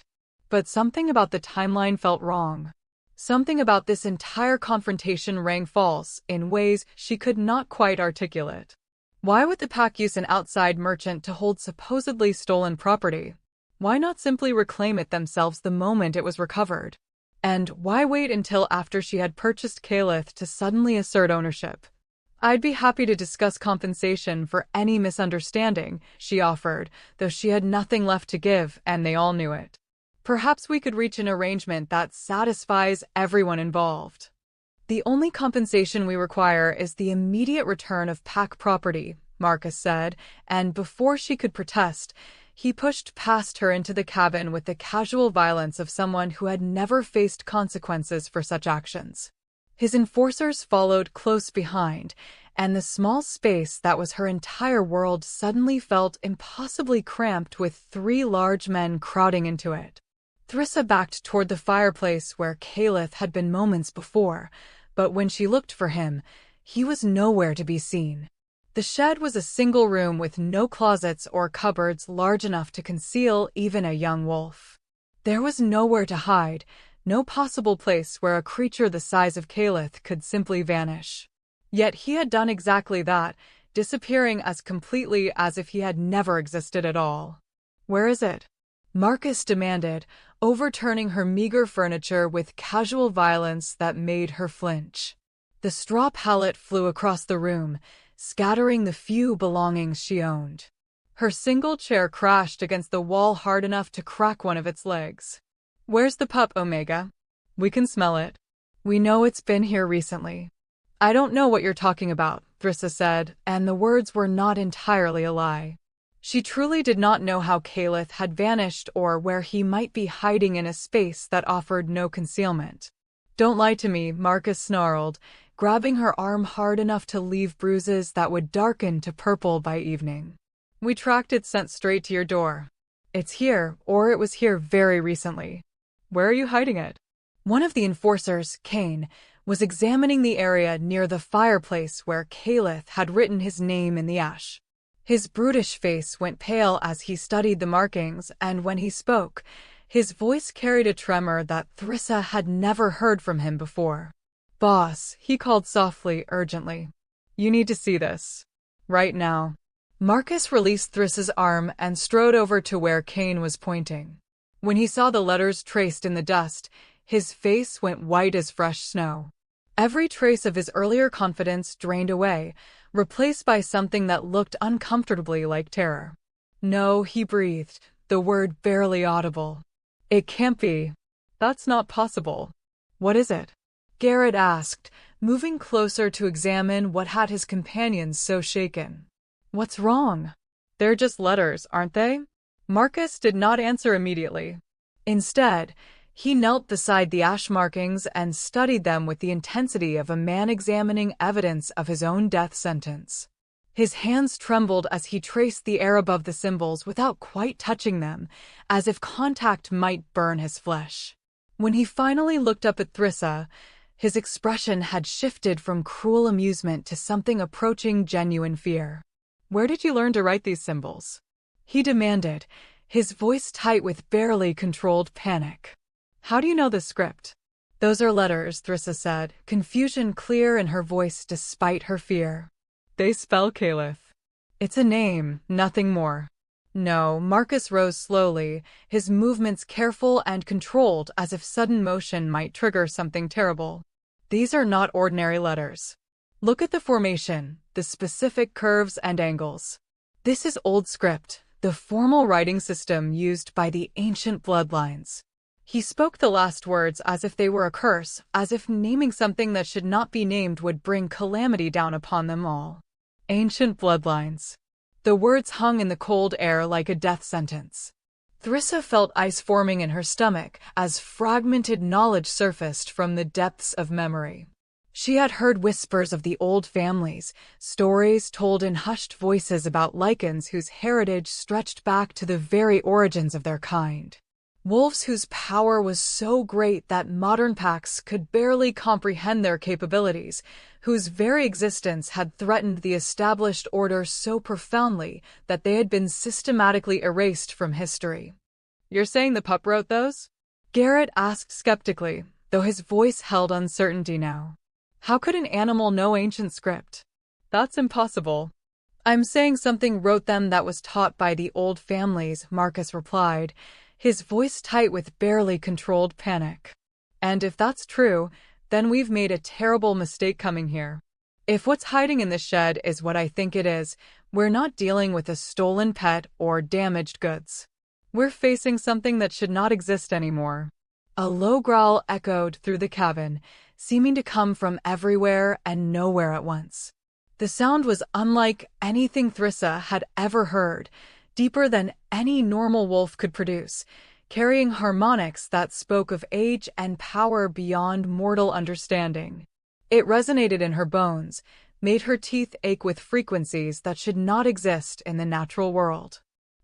But something about the timeline felt wrong. Something about this entire confrontation rang false in ways she could not quite articulate. Why would the pack use an outside merchant to hold supposedly stolen property? Why not simply reclaim it themselves the moment it was recovered? And why wait until after she had purchased Caliph to suddenly assert ownership? "I'd be happy to discuss compensation for any misunderstanding," she offered, though she had nothing left to give, and they all knew it. "Perhaps we could reach an arrangement that satisfies everyone involved." "The only compensation we require is the immediate return of pack property," Marcus said, and before she could protest, he pushed past her into the cabin with the casual violence of someone who had never faced consequences for such actions. His enforcers followed close behind, and the small space that was her entire world suddenly felt impossibly cramped with 3 large men crowding into it. Thrissa backed toward the fireplace where Caliph had been moments before, but when she looked for him, he was nowhere to be seen. The shed was a single room with no closets or cupboards large enough to conceal even a young wolf. There was nowhere to hide, No possible place where a creature the size of Caliph could simply vanish. Yet he had done exactly that, disappearing as completely as if he had never existed at all. "Where is it?" Marcus demanded, overturning her meager furniture with casual violence that made her flinch. The straw pallet flew across the room, scattering the few belongings she owned. Her single chair crashed against the wall hard enough to crack one of its legs. "Where's the pup, Omega? We can smell it. We know it's been here recently." "I don't know what you're talking about," Thrissa said, and the words were not entirely a lie. She truly did not know how Caliph had vanished or where he might be hiding in a space that offered no concealment. "Don't lie to me," Marcus snarled, grabbing her arm hard enough to leave bruises that would darken to purple by evening. "We tracked its scent straight to your door. It's here, or it was here very recently. Where are you hiding it?" One of the enforcers, Kane, was examining the area near the fireplace where Caliph had written his name in the ash. His brutish face went pale as he studied the markings, and when he spoke, his voice carried a tremor that Thrissa had never heard from him before. "Boss," he called softly, urgently. "You need to see this. Right now." Marcus released Thrissa's arm and strode over to where Kane was pointing. When he saw the letters traced in the dust, his face went white as fresh snow. Every trace of his earlier confidence drained away, replaced by something that looked uncomfortably like terror. "No," he breathed, the word barely audible. "It can't be. That's not possible." "What is it?" Garrett asked, moving closer to examine what had his companions so shaken. "What's wrong?" "They're just letters, aren't they?" Marcus did not answer immediately. Instead, he knelt beside the ash markings and studied them with the intensity of a man examining evidence of his own death sentence. His hands trembled as he traced the air above the symbols without quite touching them, as if contact might burn his flesh. When he finally looked up at Thrissa, his expression had shifted from cruel amusement to something approaching genuine fear. "Where did you learn to write these symbols?" he demanded, his voice tight with barely controlled panic. "How do you know the script?" "Those are letters," Thrissa said, confusion clear in her voice despite her fear. "They spell Caliph. It's a name, nothing more." "No." Marcus rose slowly, his movements careful and controlled as if sudden motion might trigger something terrible. "These are not ordinary letters. Look at the formation, the specific curves and angles. This is old script, the formal writing system used by the ancient bloodlines." He spoke the last words as if they were a curse, as if naming something that should not be named would bring calamity down upon them all. Ancient bloodlines. The words hung in the cold air like a death sentence. Thrissa felt ice forming in her stomach as fragmented knowledge surfaced from the depths of memory. She had heard whispers of the old families, stories told in hushed voices about lichens whose heritage stretched back to the very origins of their kind. Wolves whose power was so great that modern packs could barely comprehend their capabilities, whose very existence had threatened the established order so profoundly that they had been systematically erased from history. "You're saying the pup wrote those?" Garrett asked skeptically, though his voice held uncertainty now. "How could an animal know ancient script?" "That's impossible." "I'm saying something wrote them that was taught by the old families," Marcus replied, his voice tight with barely controlled panic. "And if that's true, then we've made a terrible mistake coming here. If what's hiding in this shed is what I think it is, we're not dealing with a stolen pet or damaged goods. We're facing something that should not exist anymore." A low growl echoed through the cabin, seeming to come from everywhere and nowhere at once. The sound was unlike anything Thrissa had ever heard, deeper than any normal wolf could produce, carrying harmonics that spoke of age and power beyond mortal understanding. It resonated in her bones, made her teeth ache with frequencies that should not exist in the natural world.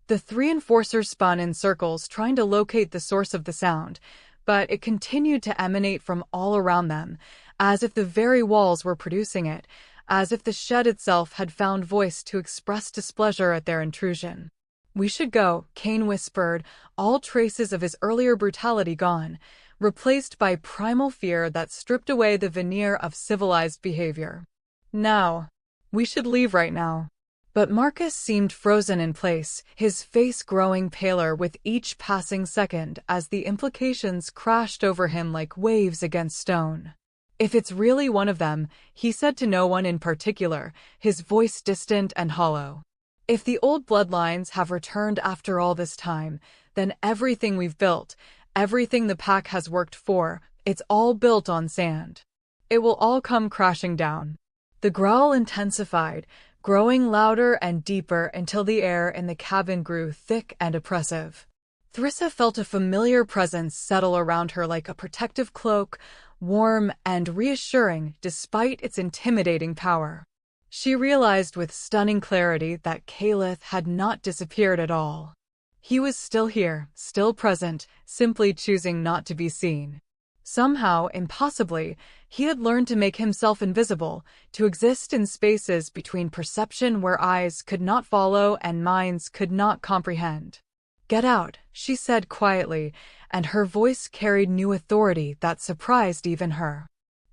The three enforcers spun in circles trying to locate the source of the sound, but it continued to emanate from all around them, as if the very walls were producing it, as if the shed itself had found voice to express displeasure at their intrusion. "We should go," Kane whispered, all traces of his earlier brutality gone. replaced by primal fear that stripped away the veneer of civilized behavior. Now, we should leave right now. But Marcus seemed frozen in place, his face growing paler with each passing second as the implications crashed over him like waves against stone. If it's really one of them, he said to no one in particular, his voice distant and hollow. If the old bloodlines have returned after all this time, then everything we've built, everything the pack has worked for, it's all built on sand. It will all come crashing down. The growl intensified, growing louder and deeper until the air in the cabin grew thick and oppressive. Thrissa felt a familiar presence settle around her like a protective cloak, warm and reassuring despite its intimidating power. She realized with stunning clarity that Caliph had not disappeared at all. He was still here, still present, simply choosing not to be seen. Somehow, impossibly, he had learned to make himself invisible, to exist in spaces between perception where eyes could not follow and minds could not comprehend. "Get out," she said quietly, and her voice carried new authority that surprised even her.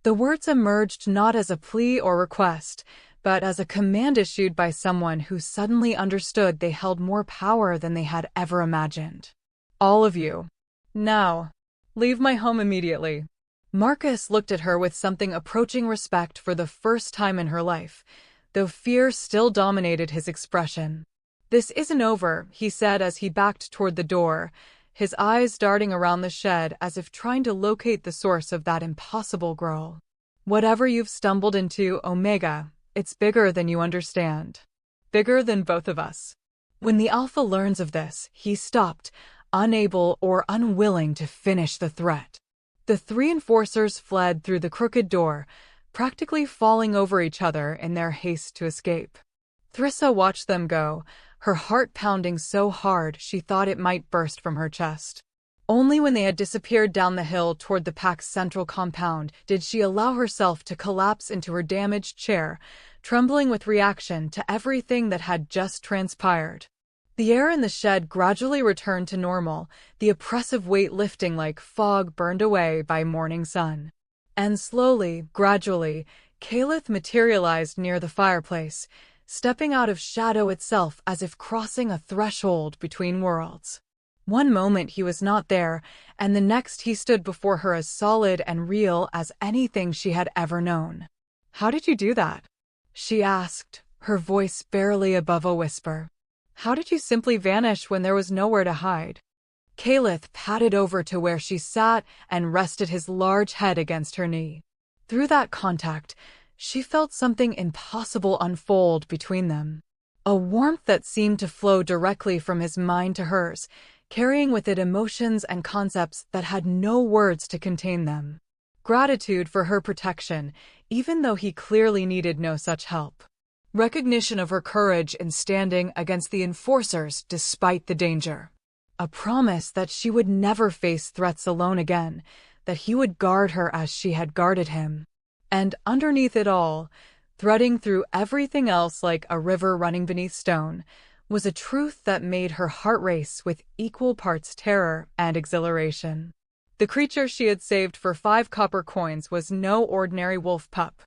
The words emerged not as a plea or request, but as a command issued by someone who suddenly understood they held more power than they had ever imagined. "All of you. Now. Leave my home immediately." Marcus looked at her with something approaching respect for the first time in her life, though fear still dominated his expression. "This isn't over," he said as he backed toward the door, his eyes darting around the shed as if trying to locate the source of that impossible growl. "Whatever you've stumbled into, Omega, it's bigger than you understand. Bigger than both of us." When the Alpha learns of this, he stopped, unable or unwilling to finish the threat. The three enforcers fled through the crooked door, practically falling over each other in their haste to escape. Thrissa watched them go, her heart pounding so hard she thought it might burst from her chest. Only when they had disappeared down the hill toward the pack's central compound did she allow herself to collapse into her damaged chair, trembling with reaction to everything that had just transpired. The air in the shed gradually returned to normal, the oppressive weight lifting like fog burned away by morning sun. And slowly, gradually, Caliph materialized near the fireplace, stepping out of shadow itself as if crossing a threshold between worlds. One moment he was not there, and the next he stood before her as solid and real as anything she had ever known. "How did you do that?" she asked, her voice barely above a whisper. "How did you simply vanish when there was nowhere to hide?" Caliph padded over to where she sat and rested his large head against her knee. Through that contact, she felt something impossible unfold between them. A warmth that seemed to flow directly from his mind to hers, carrying with it emotions and concepts that had no words to contain them. Gratitude for her protection, even though he clearly needed no such help. Recognition of her courage in standing against the enforcers despite the danger. A promise that she would never face threats alone again, that he would guard her as she had guarded him. And underneath it all, threading through everything else like a river running beneath stone, was a truth that made her heart race with equal parts terror and exhilaration. The creature she had saved for 5 copper coins was no ordinary wolf pup.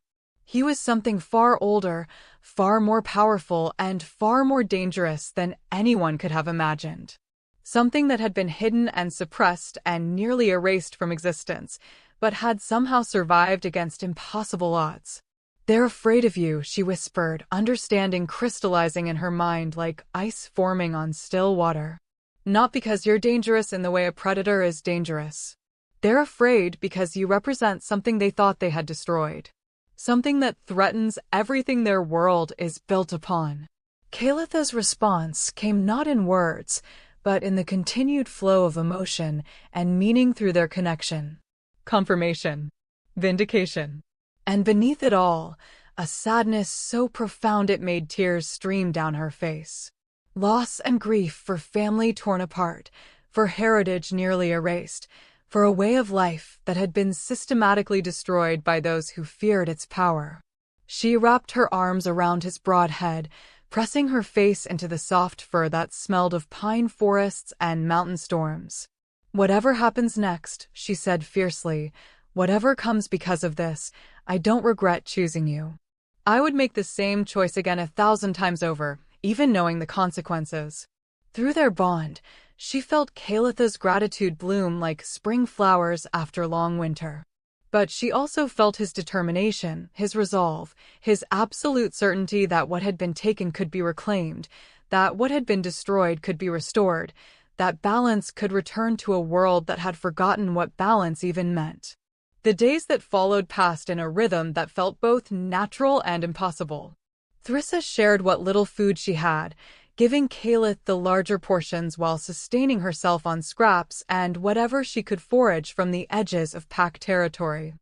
He was something far older, far more powerful, and far more dangerous than anyone could have imagined. Something that had been hidden and suppressed and nearly erased from existence, but had somehow survived against impossible odds. "They're afraid of you," she whispered, understanding crystallizing in her mind like ice forming on still water. "Not because you're dangerous in the way a predator is dangerous. They're afraid because you represent something they thought they had destroyed. Something that threatens everything their world is built upon." Calitha's response came not in words, but in the continued flow of emotion and meaning through their connection. Confirmation. Vindication. And beneath it all, a sadness so profound it made tears stream down her face. Loss and grief for family torn apart, for heritage nearly erased, for a way of life that had been systematically destroyed by those who feared its power. She wrapped her arms around his broad head, pressing her face into the soft fur that smelled of pine forests and mountain storms. "Whatever happens next," she said fiercely, "whatever comes because of this, I don't regret choosing you. I would make the same choice again 1,000 times over, even knowing the consequences." Through their bond, she felt Kalitha's gratitude bloom like spring flowers after long winter. But she also felt his determination, his resolve, his absolute certainty that what had been taken could be reclaimed, that what had been destroyed could be restored, that balance could return to a world that had forgotten what balance even meant. The days that followed passed in a rhythm that felt both natural and impossible. Thrissa shared what little food she had, giving Kalith the larger portions while sustaining herself on scraps and whatever she could forage from the edges of pack territory.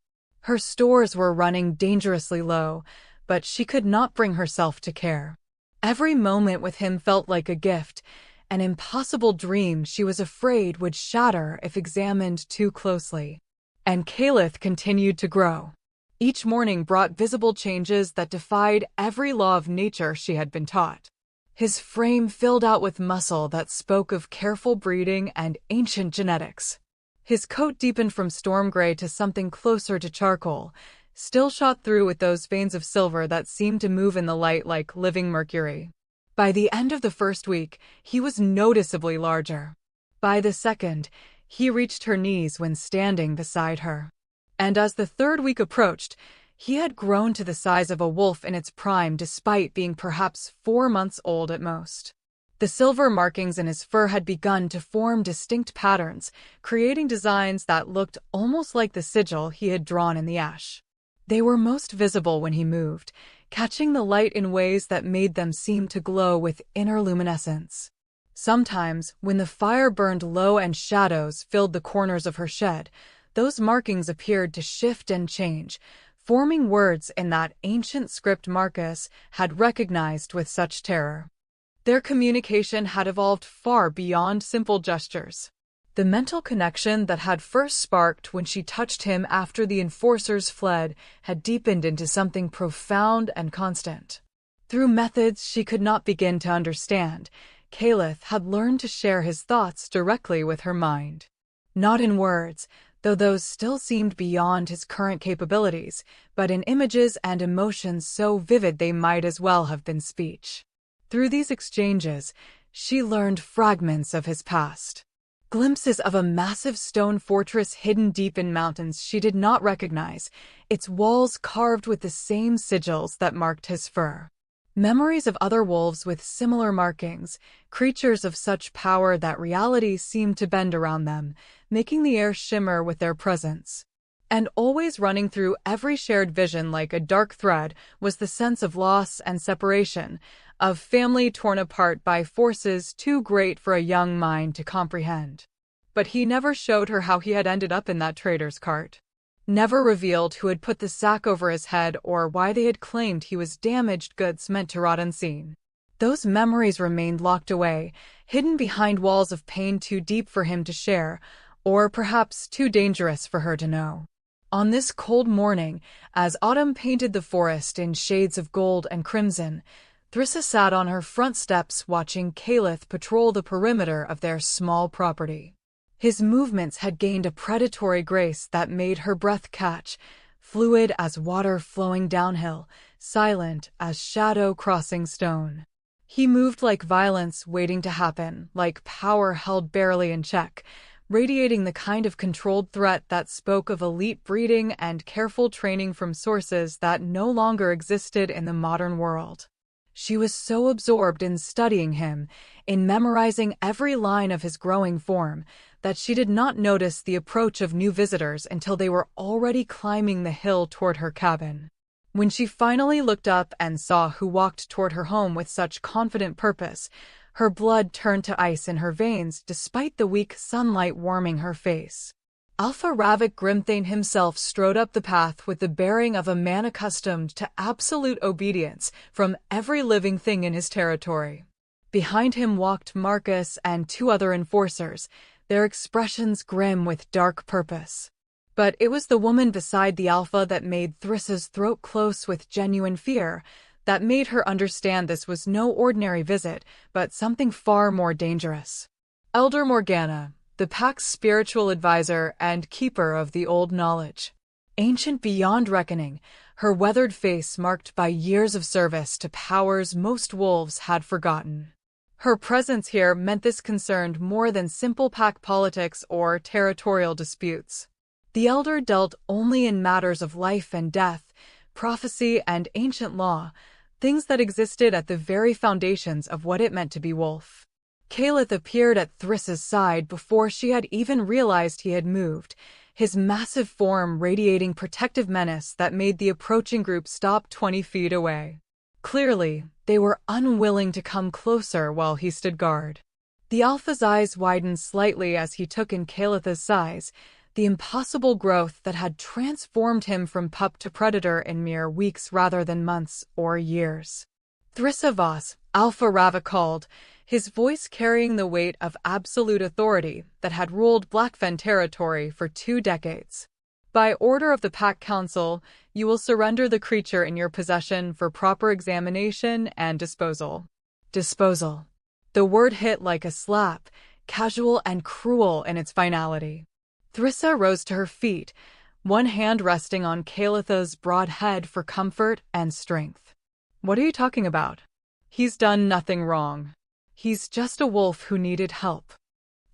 Her stores were running dangerously low, but she could not bring herself to care. Every moment with him felt like a gift, an impossible dream she was afraid would shatter if examined too closely. And Kalith continued to grow. Each morning brought visible changes that defied every law of nature she had been taught. His frame filled out with muscle that spoke of careful breeding and ancient genetics. His coat deepened from storm gray to something closer to charcoal, still shot through with those veins of silver that seemed to move in the light like living mercury. By the end of the first week, he was noticeably larger. By the second, he reached her knees when standing beside her. And as the third week approached, he had grown to the size of a wolf in its prime despite being perhaps 4 months old at most. The silver markings in his fur had begun to form distinct patterns, creating designs that looked almost like the sigil he had drawn in the ash. They were most visible when he moved, catching the light in ways that made them seem to glow with inner luminescence. Sometimes, when the fire burned low and shadows filled the corners of her shed, those markings appeared to shift and change, forming words in that ancient script Marcus had recognized with such terror. Their communication had evolved far beyond simple gestures. The mental connection that had first sparked when she touched him after the enforcers fled had deepened into something profound and constant. Through methods she could not begin to understand, Kalith had learned to share his thoughts directly with her mind. Not in words, though those still seemed beyond his current capabilities, but in images and emotions so vivid they might as well have been speech. Through these exchanges, she learned fragments of his past. Glimpses of a massive stone fortress hidden deep in mountains she did not recognize, its walls carved with the same sigils that marked his fur. Memories of other wolves with similar markings, creatures of such power that reality seemed to bend around them, making the air shimmer with their presence. And always running through every shared vision like a dark thread was the sense of loss and separation, of family torn apart by forces too great for a young mind to comprehend. But he never showed her how he had ended up in that trader's cart. Never revealed who had put the sack over his head or why they had claimed he was damaged goods meant to rot unseen. Those memories remained locked away, hidden behind walls of pain too deep for him to share, or perhaps too dangerous for her to know. On this cold morning, as autumn painted the forest in shades of gold and crimson, Thrissa sat on her front steps watching Kalith patrol the perimeter of their small property. His movements had gained a predatory grace that made her breath catch, fluid as water flowing downhill, silent as shadow crossing stone. He moved like violence waiting to happen, like power held barely in check, radiating the kind of controlled threat that spoke of elite breeding and careful training from sources that no longer existed in the modern world. She was so absorbed in studying him, in memorizing every line of his growing form, that she did not notice the approach of new visitors until they were already climbing the hill toward her cabin. When she finally looked up and saw who walked toward her home with such confident purpose, her blood turned to ice in her veins despite the weak sunlight warming her face. Alpha Ravik Grimthane himself strode up the path with the bearing of a man accustomed to absolute obedience from every living thing in his territory. Behind him walked Marcus and 2 other enforcers, their expressions grim with dark purpose. But it was the woman beside the Alpha that made Thrissa's throat close with genuine fear, that made her understand this was no ordinary visit, but something far more dangerous. Elder Morgana, the pack's spiritual advisor and keeper of the old knowledge. Ancient beyond reckoning, her weathered face marked by years of service to powers most wolves had forgotten. Her presence here meant this concerned more than simple pack politics or territorial disputes. The elder dealt only in matters of life and death, prophecy and ancient law, things that existed at the very foundations of what it meant to be wolf. Calith appeared at Thrissa's side before she had even realized he had moved, his massive form radiating protective menace that made the approaching group stop 20 feet away. Clearly, they were unwilling to come closer while he stood guard. The Alpha's eyes widened slightly as he took in Calith's size, the impossible growth that had transformed him from pup to predator in mere weeks rather than months or years. Thrissa Voss, Alpha Rava called, his voice carrying the weight of absolute authority that had ruled Blackfen territory for 2 decades. By order of the Pack Council, you will surrender the creature in your possession for proper examination and disposal. Disposal. The word hit like a slap, casual and cruel in its finality. Thrissa rose to her feet, one hand resting on Calith's broad head for comfort and strength. What are you talking about? He's done nothing wrong. He's just a wolf who needed help.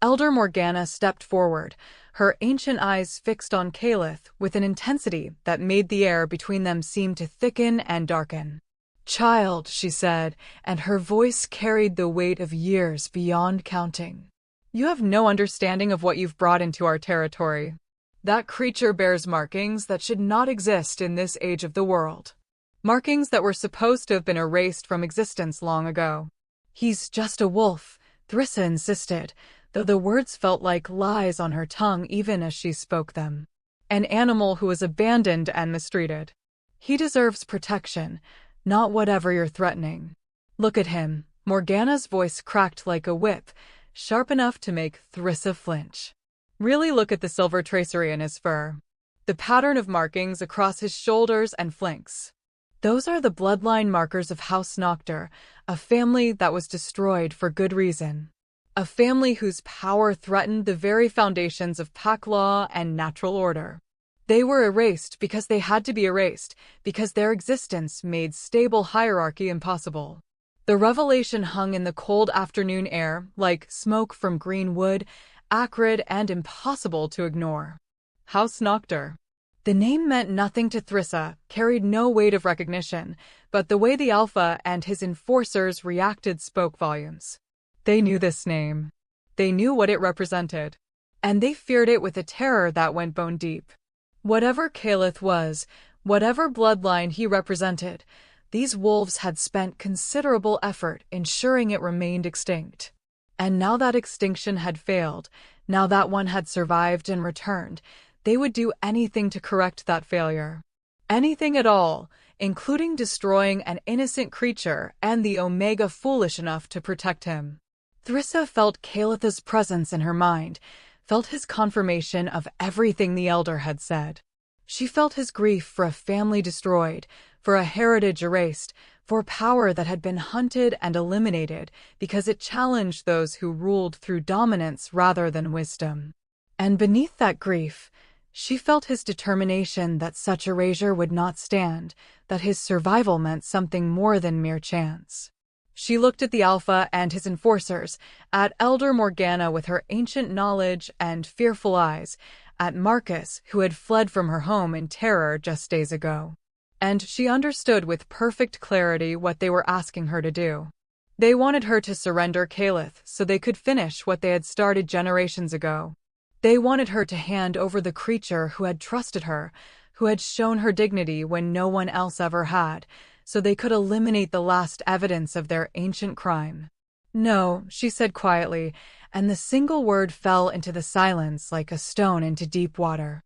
Elder Morgana stepped forward, her ancient eyes fixed on Calith with an intensity that made the air between them seem to thicken and darken. "Child," she said, and her voice carried the weight of years beyond counting. "You have no understanding of what you've brought into our territory. That creature bears markings that should not exist in this age of the world. Markings that were supposed to have been erased from existence long ago." "He's just a wolf," Thrissa insisted, though the words felt like lies on her tongue even as she spoke them. "An animal who was abandoned and mistreated. He deserves protection, not whatever you're threatening. Look at him." Morgana's voice cracked like a whip, sharp enough to make Thrissa flinch. "Really look at the silver tracery in his fur. The pattern of markings across his shoulders and flanks. Those are the bloodline markers of House Noctur, a family that was destroyed for good reason. A family whose power threatened the very foundations of pack law and natural order. They were erased because they had to be erased, because their existence made stable hierarchy impossible." The revelation hung in the cold afternoon air, like smoke from green wood, acrid and impossible to ignore. House Noctur. The name meant nothing to Thrissa, carried no weight of recognition, but the way the Alpha and his enforcers reacted spoke volumes. They knew this name. They knew what it represented. And they feared it with a terror that went bone deep. Whatever Calith was, whatever bloodline he represented, these wolves had spent considerable effort ensuring it remained extinct. And now that extinction had failed, now that one had survived and returned, they would do anything to correct that failure. Anything at all, including destroying an innocent creature and the Omega foolish enough to protect him. Thrissa felt Calith's presence in her mind, felt his confirmation of everything the Elder had said. She felt his grief for a family destroyed, for a heritage erased, for power that had been hunted and eliminated because it challenged those who ruled through dominance rather than wisdom. And beneath that grief, she felt his determination that such erasure would not stand, that his survival meant something more than mere chance. She looked at the Alpha and his enforcers, at Elder Morgana with her ancient knowledge and fearful eyes, at Marcus, who had fled from her home in terror just days ago. And she understood with perfect clarity what they were asking her to do. They wanted her to surrender Calith so they could finish what they had started generations ago. They wanted her to hand over the creature who had trusted her, who had shown her dignity when no one else ever had, so they could eliminate the last evidence of their ancient crime. "No," she said quietly, and the single word fell into the silence like a stone into deep water.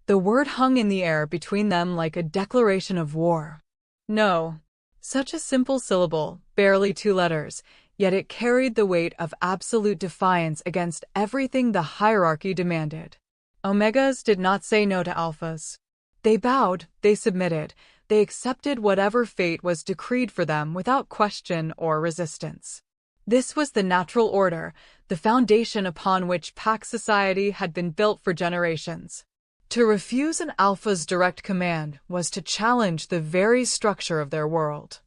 The word hung in the air between them like a declaration of war. No. Such a simple syllable, barely 2 letters, yet it carried the weight of absolute defiance against everything the hierarchy demanded. Omegas did not say no to Alphas. They bowed, they submitted, they accepted whatever fate was decreed for them without question or resistance. This was the natural order, the foundation upon which pack society had been built for generations. To refuse an alpha's direct command was to challenge the very structure of their world.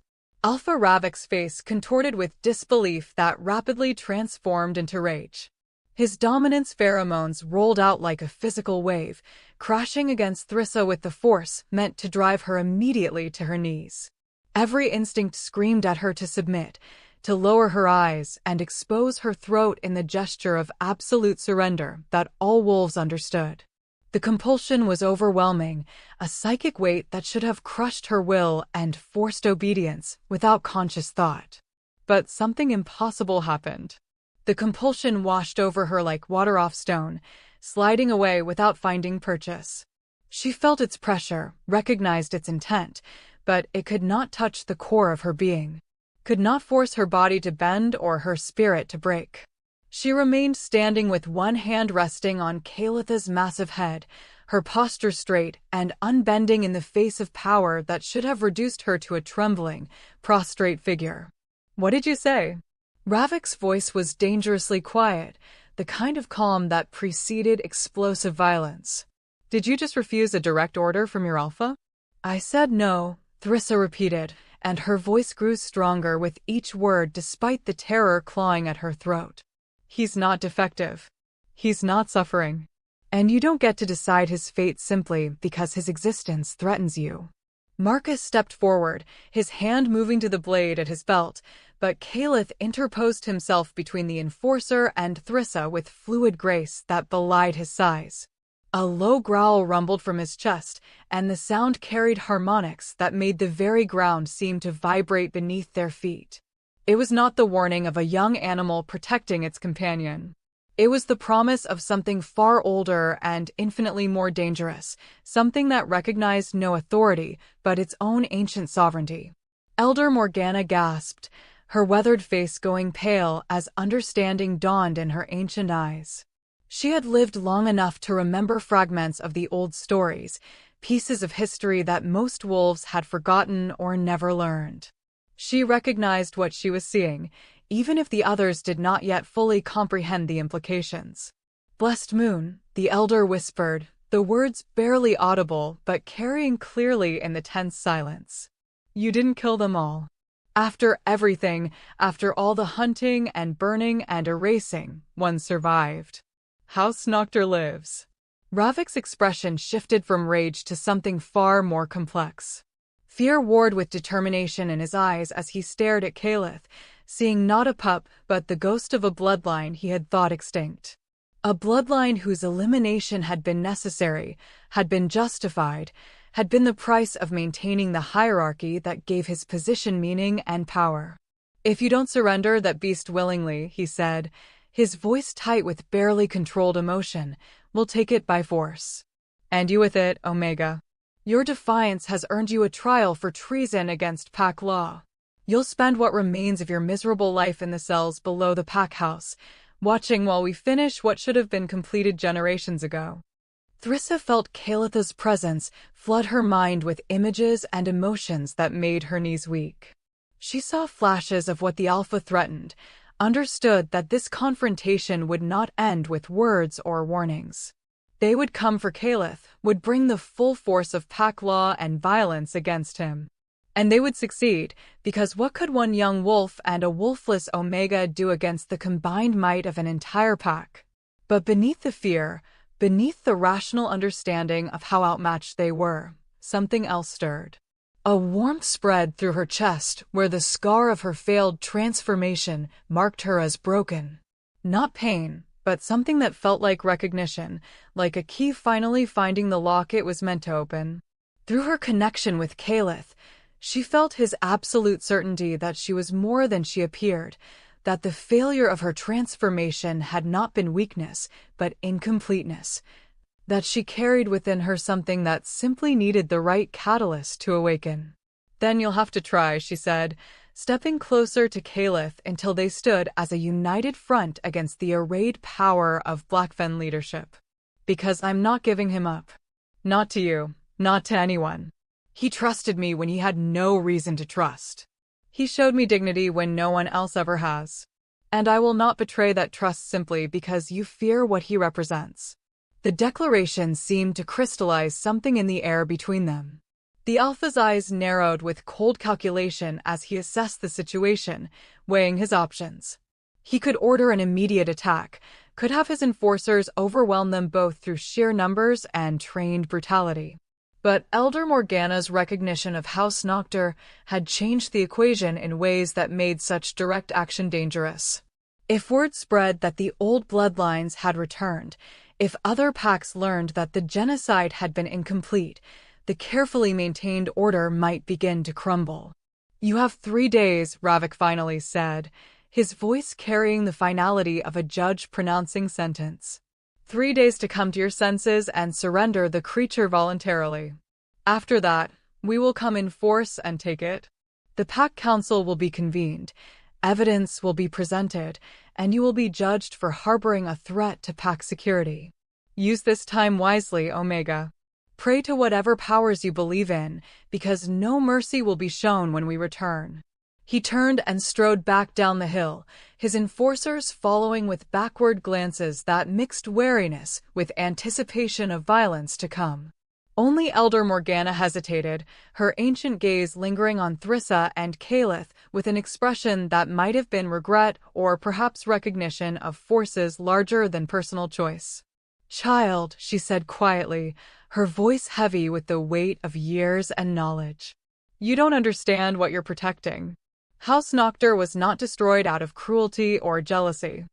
Alpha Ravik's face contorted with disbelief that rapidly transformed into rage. His dominance pheromones rolled out like a physical wave, crashing against Thrissa with the force meant to drive her immediately to her knees. Every instinct screamed at her to submit, to lower her eyes and expose her throat in the gesture of absolute surrender that all wolves understood. The compulsion was overwhelming, a psychic weight that should have crushed her will and forced obedience without conscious thought. But something impossible happened. The compulsion washed over her like water off stone, sliding away without finding purchase. She felt its pressure, recognized its intent, but it could not touch the core of her being, could not force her body to bend or her spirit to break. She remained standing with one hand resting on Kalitha's massive head, her posture straight and unbending in the face of power that should have reduced her to a trembling, prostrate figure. "What did you say?" Ravik's voice was dangerously quiet, the kind of calm that preceded explosive violence. "Did you just refuse a direct order from your alpha?" "I said no," Thrissa repeated, and her voice grew stronger with each word despite the terror clawing at her throat. "He's not defective. He's not suffering. And you don't get to decide his fate simply because his existence threatens you." Marcus stepped forward, his hand moving to the blade at his belt, but Kalith interposed himself between the enforcer and Thrissa with fluid grace that belied his size. A low growl rumbled from his chest, and the sound carried harmonics that made the very ground seem to vibrate beneath their feet. It was not the warning of a young animal protecting its companion. It was the promise of something far older and infinitely more dangerous, something that recognized no authority but its own ancient sovereignty. Elder Morgana gasped, her weathered face going pale as understanding dawned in her ancient eyes. She had lived long enough to remember fragments of the old stories, pieces of history that most wolves had forgotten or never learned. She recognized what she was seeing, even if the others did not yet fully comprehend the implications. "Blessed moon," the elder whispered, the words barely audible but carrying clearly in the tense silence. "You didn't kill them all. After everything, after all the hunting and burning and erasing, one survived. House Noctur lives." Ravik's expression shifted from rage to something far more complex. Fear warred with determination in his eyes as he stared at Kalith, seeing not a pup but the ghost of a bloodline he had thought extinct. A bloodline whose elimination had been necessary, had been justified, had been the price of maintaining the hierarchy that gave his position meaning and power. "If you don't surrender that beast willingly," he said, his voice tight with barely controlled emotion, "we'll take it by force. And you with it, Omega. Your defiance has earned you a trial for treason against pack law. You'll spend what remains of your miserable life in the cells below the pack house, watching while we finish what should have been completed generations ago." Thrissa felt Kalitha's presence flood her mind with images and emotions that made her knees weak. She saw flashes of what the Alpha threatened, understood that this confrontation would not end with words or warnings. They would come for Kalith, would bring the full force of pack law and violence against him. And they would succeed, because what could one young wolf and a wolfless Omega do against the combined might of an entire pack? But beneath the fear, beneath the rational understanding of how outmatched they were, something else stirred. A warmth spread through her chest where the scar of her failed transformation marked her as broken. Not pain, but something that felt like recognition, like a key finally finding the lock it was meant to open. Through her connection with Kalith, she felt his absolute certainty that she was more than she appeared, that the failure of her transformation had not been weakness, but incompleteness, that she carried within her something that simply needed the right catalyst to awaken. "Then you'll have to try," she said, stepping closer to Kalith until they stood as a united front against the arrayed power of Blackfen leadership. "Because I'm not giving him up. Not to you, not to anyone. He trusted me when he had no reason to trust. He showed me dignity when no one else ever has. and I will not betray that trust simply because you fear what he represents." The declaration seemed to crystallize something in the air between them. The Alpha's eyes narrowed with cold calculation as he assessed the situation, weighing his options. He could order an immediate attack, could have his enforcers overwhelm them both through sheer numbers and trained brutality. But Elder Morgana's recognition of House Noctur had changed the equation in ways that made such direct action dangerous. If word spread that the old bloodlines had returned, if other packs learned that the genocide had been incomplete, the carefully maintained order might begin to crumble. "You have 3 days," Ravik finally said, his voice carrying the finality of a judge pronouncing sentence. 3 days to come to your senses and surrender the creature voluntarily. After that, we will come in force and take it. The Pack Council will be convened, evidence will be presented, and you will be judged for harboring a threat to Pack security. Use this time wisely, Omega. Pray to whatever powers you believe in, because no mercy will be shown when we return." He turned and strode back down the hill, his enforcers following with backward glances that mixed wariness with anticipation of violence to come. Only Elder Morgana hesitated, her ancient gaze lingering on Thrissa and Calith with an expression that might have been regret or perhaps recognition of forces larger than personal choice. "Child," she said quietly, her voice heavy with the weight of years and knowledge. "You don't understand what you're protecting. House Noctur was not destroyed out of cruelty or jealousy.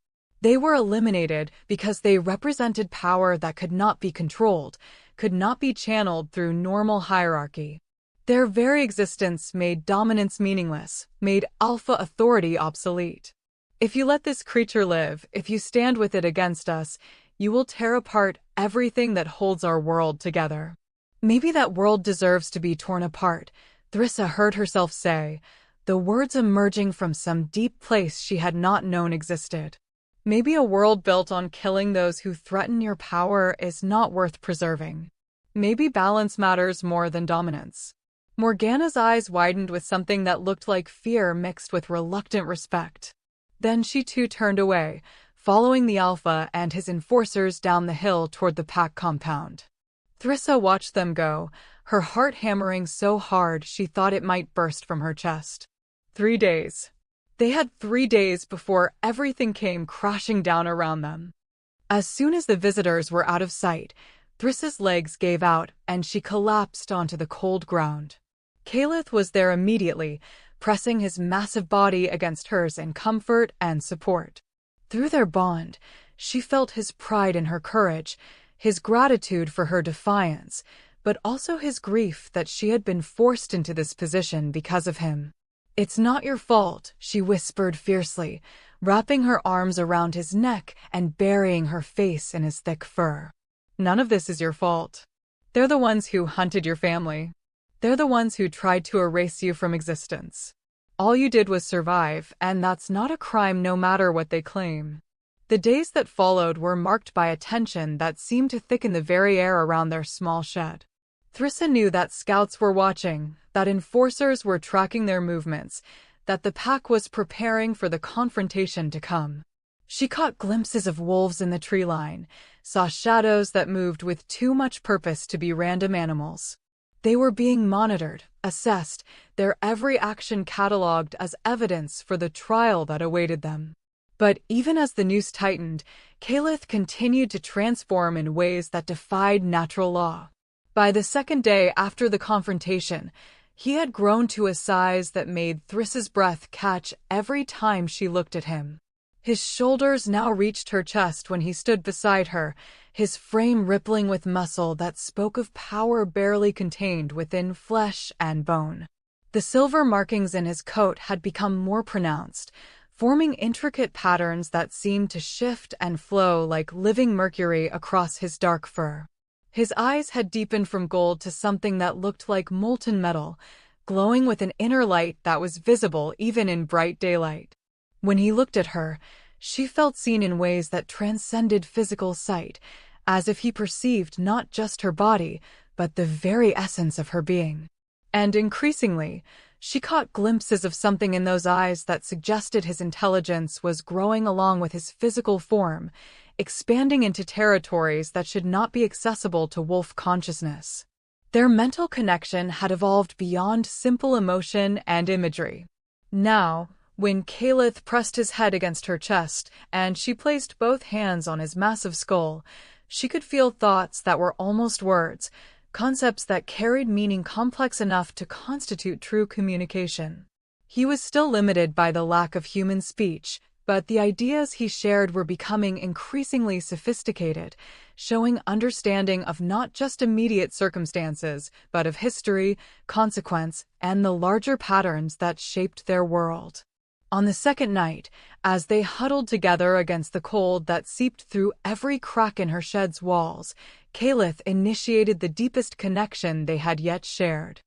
They were eliminated because they represented power that could not be controlled, could not be channeled through normal hierarchy. Their very existence made dominance meaningless, made alpha authority obsolete. If you let this creature live, if you stand with it against us, you will tear apart everything that holds our world together." "Maybe that world deserves to be torn apart," Thrissa heard herself say, the words emerging from some deep place she had not known existed. "Maybe a world built on killing those who threaten your power is not worth preserving. Maybe balance matters more than dominance." Morgana's eyes widened with something that looked like fear mixed with reluctant respect. Then she too turned away, following the Alpha and his enforcers down the hill toward the Pack compound. Thrissa watched them go, her heart hammering so hard she thought it might burst from her chest. 3 days. They had 3 days before everything came crashing down around them. As soon as the visitors were out of sight, Thrissa's legs gave out and she collapsed onto the cold ground. Calith was there immediately, pressing his massive body against hers in comfort and support. Through their bond, she felt his pride in her courage, his gratitude for her defiance, but also his grief that she had been forced into this position because of him. "It's not your fault," she whispered fiercely, wrapping her arms around his neck and burying her face in his thick fur. "None of this is your fault. They're the ones who hunted your family. They're the ones who tried to erase you from existence. All you did was survive, and that's not a crime no matter what they claim." The days that followed were marked by a tension that seemed to thicken the very air around their small shed. Thrissa knew that scouts were watching, that enforcers were tracking their movements, that the Pack was preparing for the confrontation to come. She caught glimpses of wolves in the tree line, saw shadows that moved with too much purpose to be random animals. They were being monitored, assessed, their every action catalogued as evidence for the trial that awaited them. But even as the noose tightened, Calith continued to transform in ways that defied natural law. By the second day after the confrontation, he had grown to a size that made Thrissa's breath catch every time she looked at him. His shoulders now reached her chest when he stood beside her, his frame rippling with muscle that spoke of power barely contained within flesh and bone. The silver markings in his coat had become more pronounced, forming intricate patterns that seemed to shift and flow like living mercury across his dark fur. His eyes had deepened from gold to something that looked like molten metal, glowing with an inner light that was visible even in bright daylight. When he looked at her, she felt seen in ways that transcended physical sight, as if he perceived not just her body, but the very essence of her being. And increasingly, She caught glimpses of something in those eyes that suggested his intelligence was growing along with his physical form, expanding into territories that should not be accessible to wolf consciousness. Their mental connection had evolved beyond simple emotion and imagery. Now, when Caliph pressed his head against her chest and she placed both hands on his massive skull, she could feel thoughts that were almost words, concepts that carried meaning complex enough to constitute true communication. He was still limited by the lack of human speech, but the ideas he shared were becoming increasingly sophisticated, showing understanding of not just immediate circumstances, but of history, consequence, and the larger patterns that shaped their world. On the second night, as they huddled together against the cold that seeped through every crack in her shed's walls, Caliph initiated the deepest connection they had yet shared.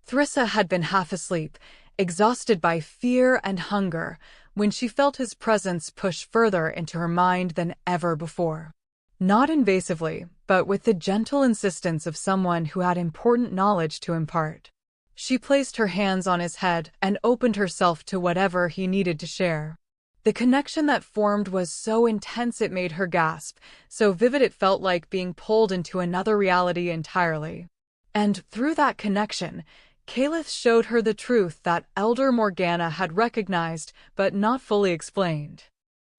Thrissa had been half asleep, exhausted by fear and hunger, when she felt his presence push further into her mind than ever before. Not invasively, but with the gentle insistence of someone who had important knowledge to impart. She placed her hands on his head and opened herself to whatever he needed to share. The connection that formed was so intense it made her gasp, so vivid it felt like being pulled into another reality entirely. And through that connection, Caliph showed her the truth that Elder Morgana had recognized but not fully explained.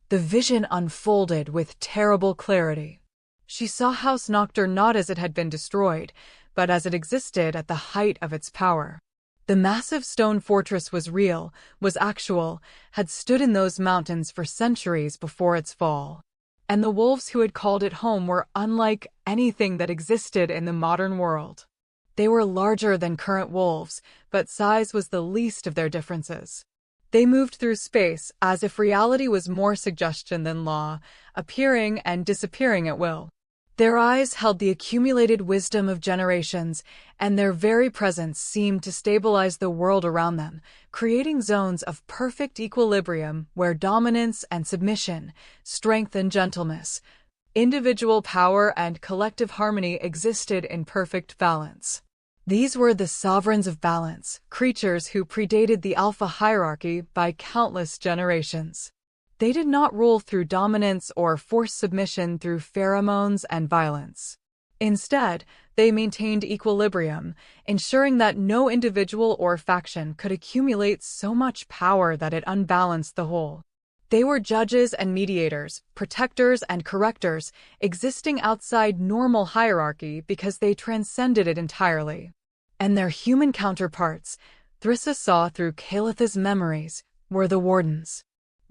The vision unfolded with terrible clarity. She saw House Noctur not as it had been destroyed, but as it existed at the height of its power. The massive stone fortress was real, was actual, had stood in those mountains for centuries before its fall. And the wolves who had called it home were unlike anything that existed in the modern world. They were larger than current wolves, but size was the least of their differences. They moved through space as if reality was more suggestion than law, appearing and disappearing at will. Their eyes held the accumulated wisdom of generations, and their very presence seemed to stabilize the world around them, creating zones of perfect equilibrium where dominance and submission, strength and gentleness, individual power and collective harmony existed in perfect balance. These were the sovereigns of balance, creatures who predated the Alpha hierarchy by countless generations. They did not rule through dominance or forced submission through pheromones and violence. Instead, they maintained equilibrium, ensuring that no individual or faction could accumulate so much power that it unbalanced the whole. They were judges and mediators, protectors and correctors, existing outside normal hierarchy because they transcended it entirely. And their human counterparts, Thrissa saw through Caliph's memories, were the wardens.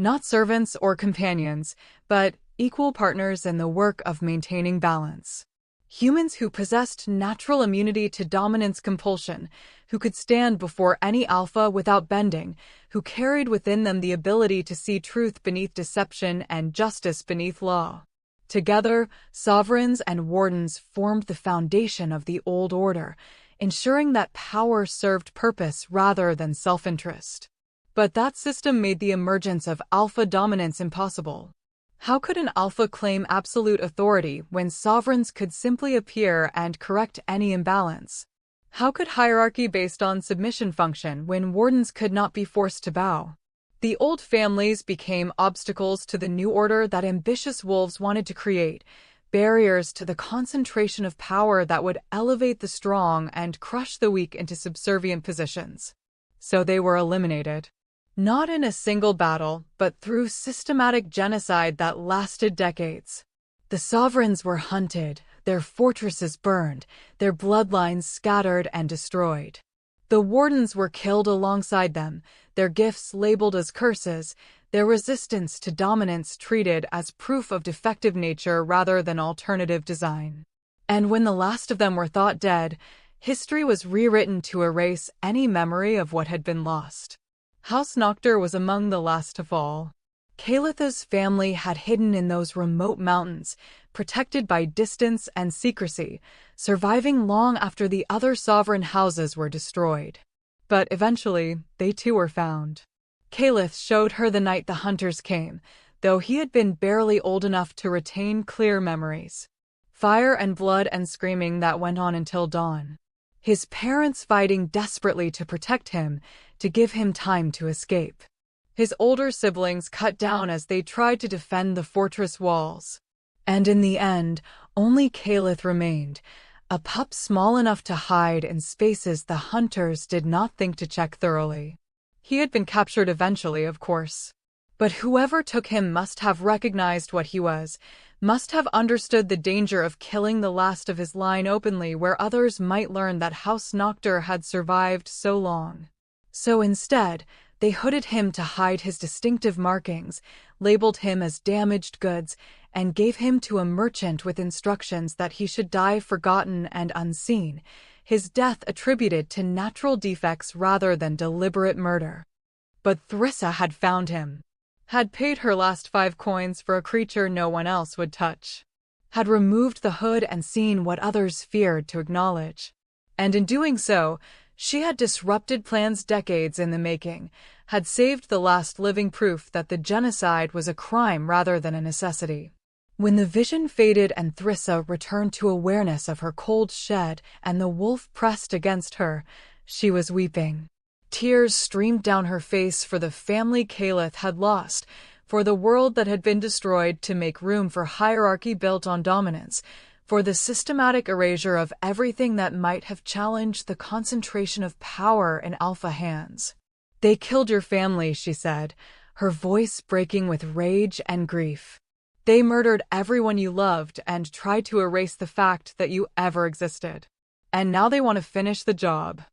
Not servants or companions, but equal partners in the work of maintaining balance. Humans who possessed natural immunity to dominance compulsion, who could stand before any alpha without bending, who carried within them the ability to see truth beneath deception and justice beneath law. Together, sovereigns and wardens formed the foundation of the old order, ensuring that power served purpose rather than self-interest. But that system made the emergence of alpha dominance impossible. How could an alpha claim absolute authority when sovereigns could simply appear and correct any imbalance? How could hierarchy based on submission function when wardens could not be forced to bow? The old families became obstacles to the new order that ambitious wolves wanted to create, barriers to the concentration of power that would elevate the strong and crush the weak into subservient positions. So they were eliminated. Not in a single battle, but through systematic genocide that lasted decades. The sovereigns were hunted, their fortresses burned, their bloodlines scattered and destroyed. The wardens were killed alongside them, their gifts labeled as curses, their resistance to dominance treated as proof of defective nature rather than alternative design. And when the last of them were thought dead, history was rewritten to erase any memory of what had been lost. House Noctur was among the last to fall. Calitha's family had hidden in those remote mountains, protected by distance and secrecy, surviving long after the other sovereign houses were destroyed. But eventually, they too were found. Calith showed her the night the hunters came, though he had been barely old enough to retain clear memories. Fire and blood and screaming that went on until dawn. his parents fighting desperately to protect him, to give him time to escape. His older siblings cut down as they tried to defend the fortress walls. And in the end, only Caliph remained, a pup small enough to hide in spaces the hunters did not think to check thoroughly. He had been captured eventually, of course. But whoever took him must have recognized what he was, must have understood the danger of killing the last of his line openly where others might learn that House Noctur had survived so long. So instead, they hooded him to hide his distinctive markings, labeled him as damaged goods, and gave him to a merchant with instructions that he should die forgotten and unseen, his death attributed to natural defects rather than deliberate murder. But Thrissa had found him, had paid her last 5 coins for a creature no one else would touch, had removed the hood and seen what others feared to acknowledge. And in doing so, she had disrupted plans decades in the making, had saved the last living proof that the genocide was a crime rather than a necessity. When the vision faded and Thrissa returned to awareness of her cold shed and the wolf pressed against her, she was weeping. Tears streamed down her face for the family Caliph had lost, for the world that had been destroyed to make room for hierarchy built on dominance, for the systematic erasure of everything that might have challenged the concentration of power in Alpha hands. "They killed your family," she said, her voice breaking with rage and grief. "They murdered everyone you loved and tried to erase the fact that you ever existed. And now they want to finish the job.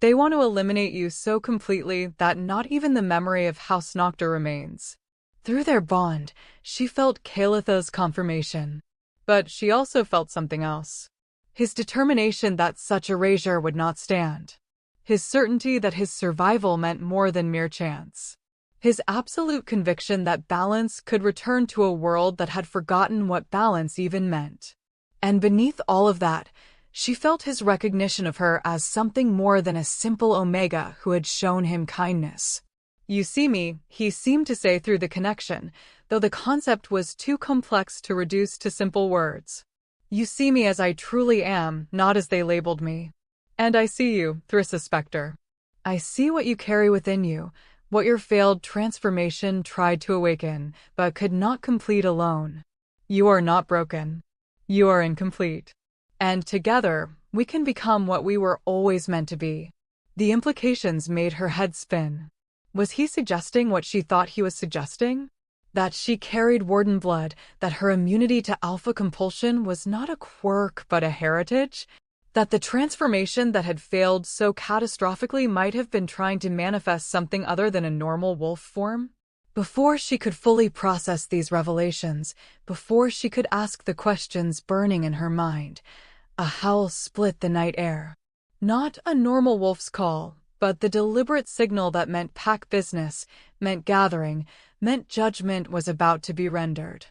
They want to eliminate you so completely that not even the memory of House Noctur remains." Through their bond, she felt Calitha's confirmation. But she also felt something else. His determination that such erasure would not stand. His certainty that his survival meant more than mere chance. His absolute conviction that balance could return to a world that had forgotten what balance even meant. And beneath all of that, she felt his recognition of her as something more than a simple Omega who had shown him kindness. "You see me," he seemed to say through the connection, though the concept was too complex to reduce to simple words. "You see me as I truly am, not as they labeled me. And I see you, Thrissa Spectre. I see what you carry within you, what your failed transformation tried to awaken, but could not complete alone. You are not broken. You are incomplete. And together, we can become what we were always meant to be." The implications made her head spin. Was he suggesting what she thought he was suggesting? That she carried Warden blood, that her immunity to alpha compulsion was not a quirk but a heritage? That the transformation that had failed so catastrophically might have been trying to manifest something other than a normal wolf form? Before she could fully process these revelations, before she could ask the questions burning in her mind, a howl split the night air. Not a normal wolf's call, but the deliberate signal that meant pack business, meant gathering, meant judgment was about to be rendered.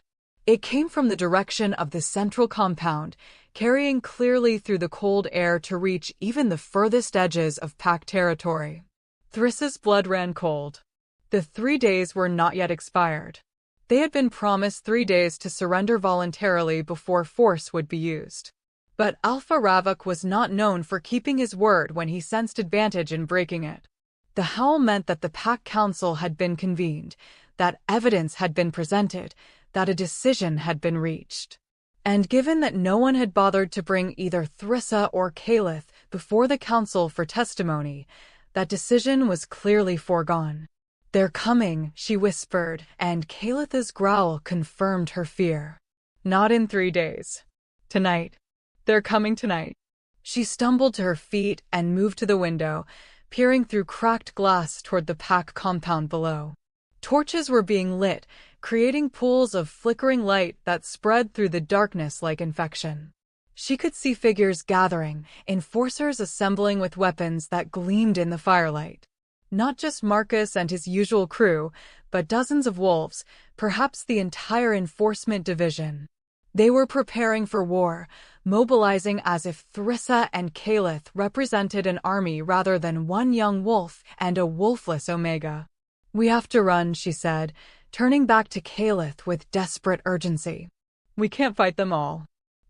It came from the direction of the central compound, carrying clearly through the cold air to reach even the furthest edges of pack territory. Thrissa's blood ran cold. The 3 days were not yet expired. They had been promised 3 days to surrender voluntarily before force would be used. But Alpha Ravok was not known for keeping his word when he sensed advantage in breaking it. The howl meant that the Pack Council had been convened, that evidence had been presented, that a decision had been reached. And given that no one had bothered to bring either Thrissa or Caliph before the council for testimony, that decision was clearly foregone. "They're coming," she whispered, and Calith's growl confirmed her fear. "Not in 3 days. Tonight. They're coming tonight." She stumbled to her feet and moved to the window, peering through cracked glass toward the pack compound below. Torches were being lit, creating pools of flickering light that spread through the darkness like infection. She could see figures gathering, enforcers assembling with weapons that gleamed in the firelight. Not just Marcus and his usual crew, but dozens of wolves, perhaps the entire enforcement division. They were preparing for war, mobilizing as if Thrissa and Caliph represented an army rather than one young wolf and a wolfless Omega. "We have to run," she said, turning back to Caliph with desperate urgency. "We can't fight them all.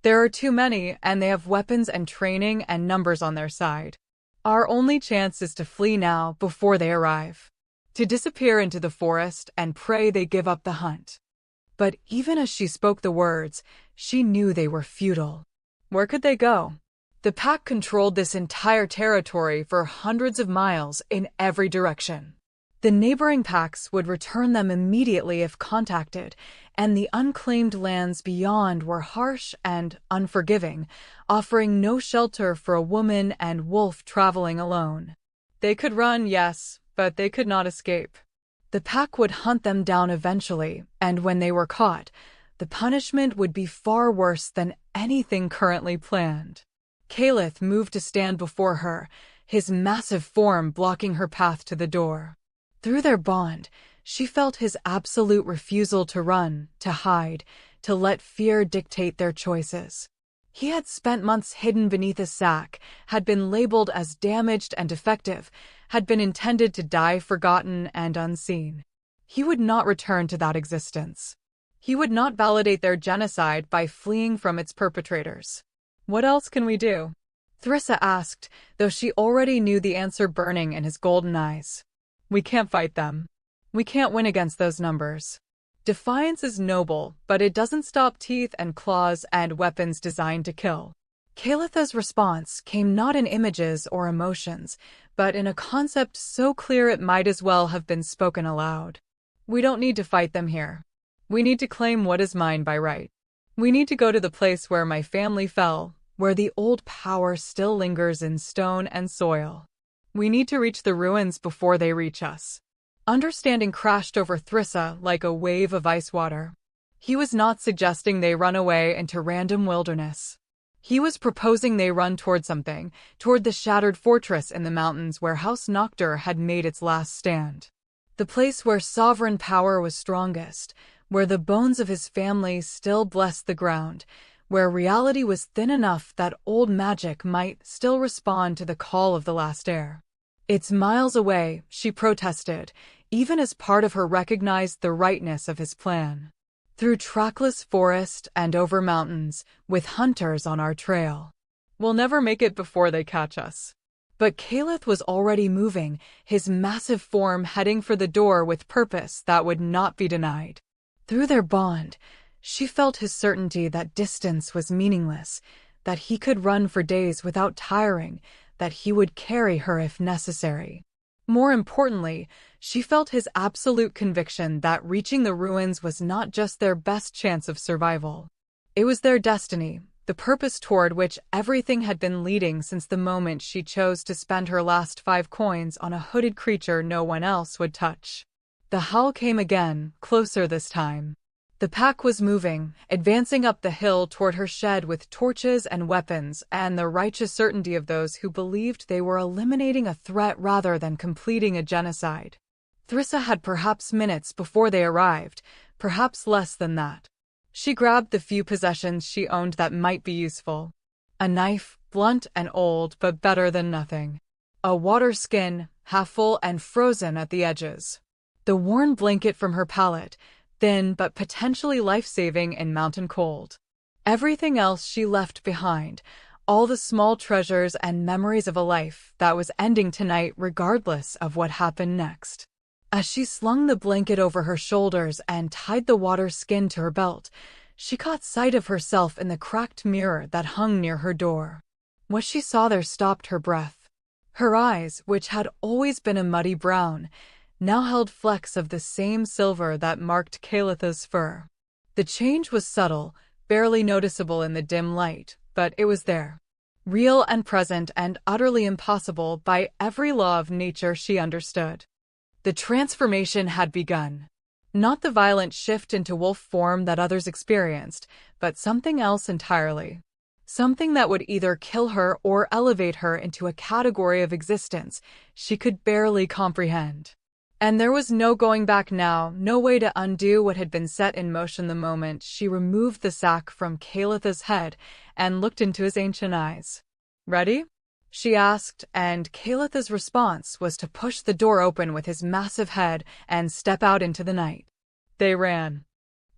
There are too many, and they have weapons and training and numbers on their side. Our only chance is to flee now before they arrive. To disappear into the forest and pray they give up the hunt. But even as she spoke the words, she knew they were futile. Where could they go? The pack controlled this entire territory for hundreds of miles in every direction. The neighboring packs would return them immediately if contacted, and the unclaimed lands beyond were harsh and unforgiving, offering no shelter for a woman and wolf traveling alone. They could run, yes, but they could not escape. The pack would hunt them down eventually, and when they were caught, the punishment would be far worse than anything currently planned. Caliph moved to stand before her, his massive form blocking her path to the door. Through their bond, she felt his absolute refusal to run, to hide, to let fear dictate their choices. He had spent months hidden beneath a sack, had been labeled as damaged and defective, had been intended to die forgotten and unseen. He would not return to that existence. He would not validate their genocide by fleeing from its perpetrators. What else can we do? Thrissa asked, though she already knew the answer burning in his golden eyes. We can't fight them. We can't win against those numbers. Defiance is noble, but it doesn't stop teeth and claws and weapons designed to kill. Kalitha's response came not in images or emotions, but in a concept so clear it might as well have been spoken aloud. We don't need to fight them here. We need to claim what is mine by right. We need to go to the place where my family fell, where the old power still lingers in stone and soil. We need to reach the ruins before they reach us. Understanding crashed over Thrissa like a wave of ice water. He was not suggesting they run away into random wilderness. He was proposing they run toward something, toward the shattered fortress in the mountains where House Noctur had made its last stand. The place where sovereign power was strongest, where the bones of his family still blessed the ground, where reality was thin enough that old magic might still respond to the call of the last heir. It's miles away, she protested, even as part of her recognized the rightness of his plan. Through trackless forest and over mountains, with hunters on our trail. We'll never make it before they catch us. But Caliph was already moving, his massive form heading for the door with purpose that would not be denied. Through their bond, she felt his certainty that distance was meaningless, that he could run for days without tiring, that he would carry her if necessary. More importantly, she felt his absolute conviction that reaching the ruins was not just their best chance of survival. It was their destiny, the purpose toward which everything had been leading since the moment she chose to spend her last 5 coins on a hooded creature no one else would touch. The howl came again, closer this time. The pack was moving, advancing up the hill toward her shed with torches and weapons and the righteous certainty of those who believed they were eliminating a threat rather than completing a genocide. Thrissa had perhaps minutes before they arrived, perhaps less than that. She grabbed the few possessions she owned that might be useful. A knife, blunt and old but better than nothing. A water skin, half full and frozen at the edges. The worn blanket from her pallet, thin but potentially life-saving in mountain cold. Everything else she left behind, all the small treasures and memories of a life that was ending tonight regardless of what happened next. As she slung the blanket over her shoulders and tied the water skin to her belt, she caught sight of herself in the cracked mirror that hung near her door. What she saw there stopped her breath. Her eyes, which had always been a muddy brown, now held flecks of the same silver that marked Kalitha's fur. The change was subtle, barely noticeable in the dim light, but it was there. Real and present and utterly impossible by every law of nature she understood. The transformation had begun. Not the violent shift into wolf form that others experienced, but something else entirely. Something that would either kill her or elevate her into a category of existence she could barely comprehend. And there was no going back now, no way to undo what had been set in motion the moment she removed the sack from Kalitha's head and looked into his ancient eyes. "Ready?" she asked, and Kalitha's response was to push the door open with his massive head and step out into the night. They ran.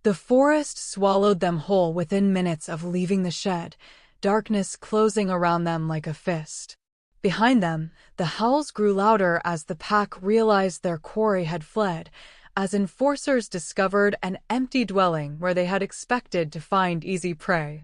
The forest swallowed them whole within minutes of leaving the shed, darkness closing around them like a fist. Behind them, the howls grew louder as the pack realized their quarry had fled, as enforcers discovered an empty dwelling where they had expected to find easy prey.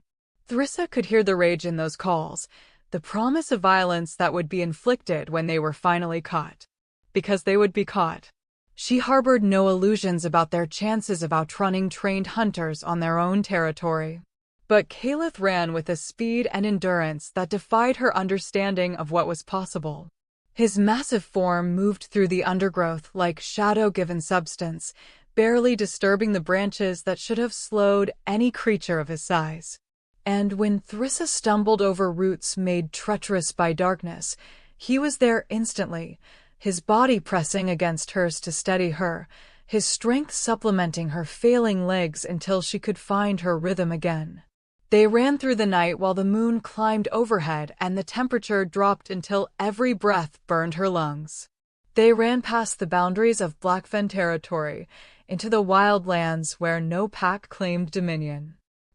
Thrissa could hear the rage in those calls, the promise of violence that would be inflicted when they were finally caught. Because they would be caught. She harbored no illusions about their chances of outrunning trained hunters on their own territory. But Caliph ran with a speed and endurance that defied her understanding of what was possible. His massive form moved through the undergrowth like shadow-given substance, barely disturbing the branches that should have slowed any creature of his size. And when Thrissa stumbled over roots made treacherous by darkness, he was there instantly, his body pressing against hers to steady her, his strength supplementing her failing legs until she could find her rhythm again. They ran through the night while the moon climbed overhead and the temperature dropped until every breath burned her lungs. They ran past the boundaries of Blackfen territory, into the wild lands where no pack claimed dominion.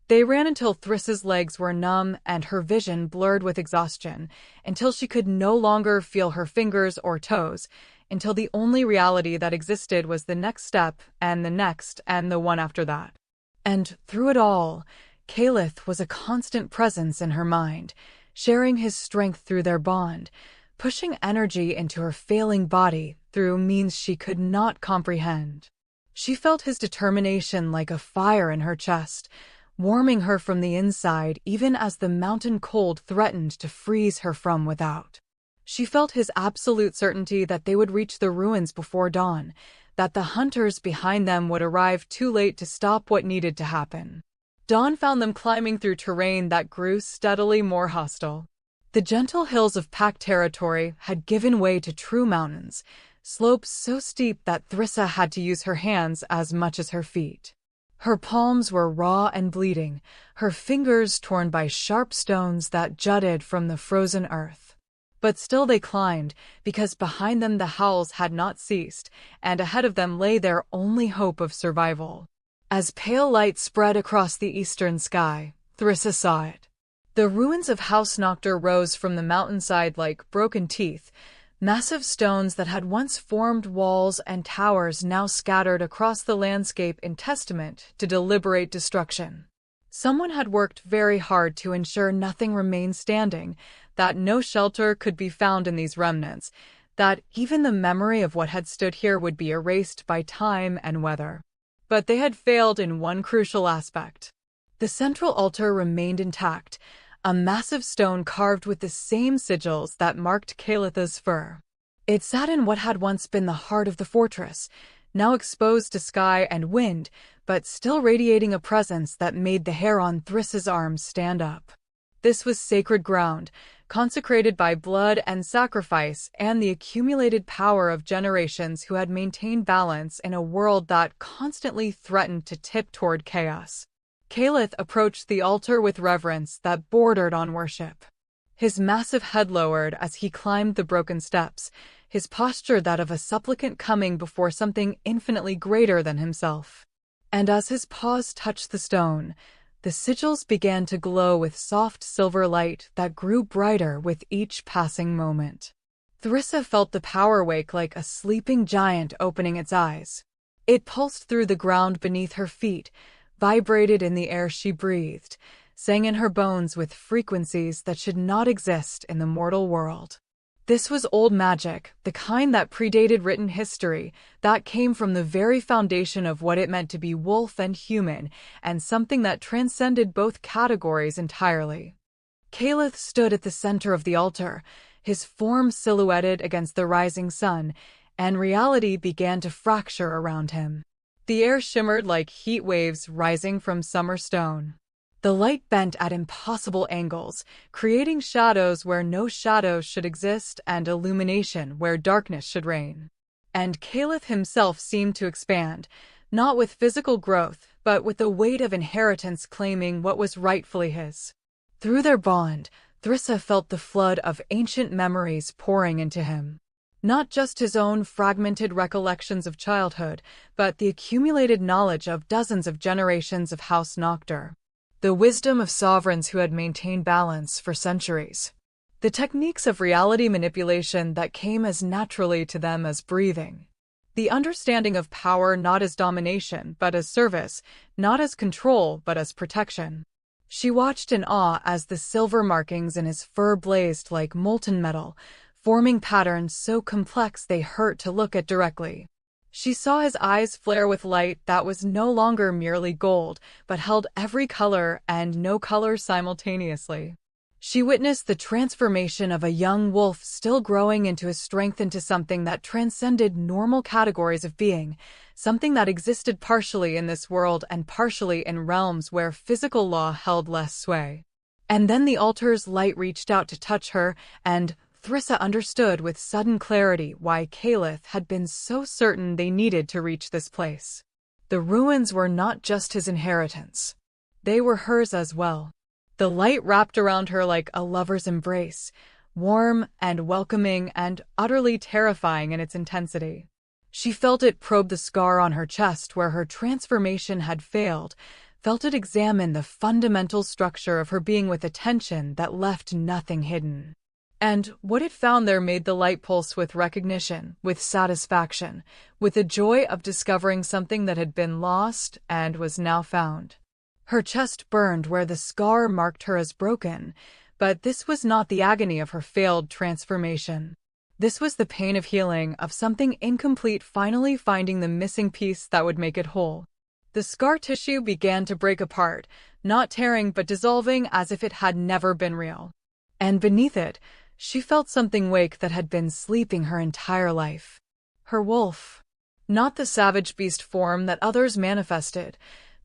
They ran until Thrissa's legs were numb and her vision blurred with exhaustion, until she could no longer feel her fingers or toes, until the only reality that existed was the next step and the next and the one after that. And through it all, Caliph was a constant presence in her mind, sharing his strength through their bond, pushing energy into her failing body through means she could not comprehend. She felt his determination like a fire in her chest, warming her from the inside even as the mountain cold threatened to freeze her from without. She felt his absolute certainty that they would reach the ruins before dawn, that the hunters behind them would arrive too late to stop what needed to happen. Dawn found them climbing through terrain that grew steadily more hostile. The gentle hills of pack territory had given way to true mountains, slopes so steep that Thrissa had to use her hands as much as her feet. Her palms were raw and bleeding, her fingers torn by sharp stones that jutted from the frozen earth. But still they climbed, because behind them the howls had not ceased, and ahead of them lay their only hope of survival. As pale light spread across the eastern sky, Thrissa saw it. The ruins of House Noctur rose from the mountainside like broken teeth, massive stones that had once formed walls and towers now scattered across the landscape in testament to deliberate destruction. Someone had worked very hard to ensure nothing remained standing, that no shelter could be found in these remnants, that even the memory of what had stood here would be erased by time and weather. But they had failed in one crucial aspect. The central altar remained intact, a massive stone carved with the same sigils that marked Calitha's fur. It sat in what had once been the heart of the fortress, now exposed to sky and wind, but still radiating a presence that made the hair on Thrissa's arms stand up. This was sacred ground, consecrated by blood and sacrifice and the accumulated power of generations who had maintained balance in a world that constantly threatened to tip toward chaos. Caliph approached the altar with reverence that bordered on worship. His massive head lowered as he climbed the broken steps, his posture that of a supplicant coming before something infinitely greater than himself. And as his paws touched the stone, the sigils began to glow with soft silver light that grew brighter with each passing moment. Thrissa felt the power wake like a sleeping giant opening its eyes. It pulsed through the ground beneath her feet, vibrated in the air she breathed, sang in her bones with frequencies that should not exist in the mortal world. This was old magic, the kind that predated written history, that came from the very foundation of what it meant to be wolf and human, and something that transcended both categories entirely. Caliph stood at the center of the altar, his form silhouetted against the rising sun, and reality began to fracture around him. The air shimmered like heat waves rising from summer stone. The light bent at impossible angles, creating shadows where no shadows should exist and illumination where darkness should reign. And Caliph himself seemed to expand, not with physical growth, but with the weight of inheritance claiming what was rightfully his. Through their bond, Thrissa felt the flood of ancient memories pouring into him. Not just his own fragmented recollections of childhood, but the accumulated knowledge of dozens of generations of House Noctur. The wisdom of sovereigns who had maintained balance for centuries. The techniques of reality manipulation that came as naturally to them as breathing. The understanding of power not as domination, but as service, not as control, but as protection. She watched in awe as the silver markings in his fur blazed like molten metal, forming patterns so complex they hurt to look at directly. She saw his eyes flare with light that was no longer merely gold, but held every color and no color simultaneously. She witnessed the transformation of a young wolf still growing into his strength into something that transcended normal categories of being, something that existed partially in this world and partially in realms where physical law held less sway. And then the altar's light reached out to touch her, and Thrissa understood with sudden clarity why Caliph had been so certain they needed to reach this place. The ruins were not just his inheritance. They were hers as well. The light wrapped around her like a lover's embrace, warm and welcoming and utterly terrifying in its intensity. She felt it probe the scar on her chest where her transformation had failed, felt it examine the fundamental structure of her being with attention that left nothing hidden. And what it found there made the light pulse with recognition, with satisfaction, with the joy of discovering something that had been lost and was now found. Her chest burned where the scar marked her as broken, but this was not the agony of her failed transformation. This was the pain of healing, of something incomplete finally finding the missing piece that would make it whole. The scar tissue began to break apart, not tearing but dissolving as if it had never been real. And beneath it, she felt something wake that had been sleeping her entire life. Her wolf. Not the savage beast form that others manifested,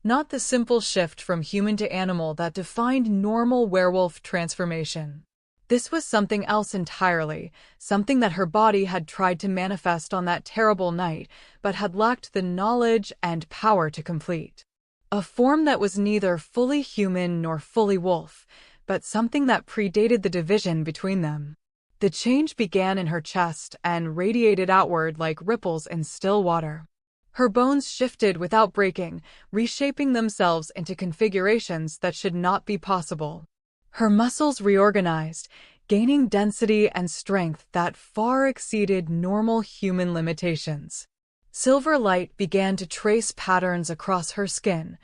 not the simple shift from human to animal that defined normal werewolf transformation. This was something else entirely, something that her body had tried to manifest on that terrible night, but had lacked the knowledge and power to complete. A form that was neither fully human nor fully wolf, but something that predated the division between them. The change began in her chest and radiated outward like ripples in still water. Her bones shifted without breaking, reshaping themselves into configurations that should not be possible. Her muscles reorganized, gaining density and strength that far exceeded normal human limitations. Silver light began to trace patterns across her skin,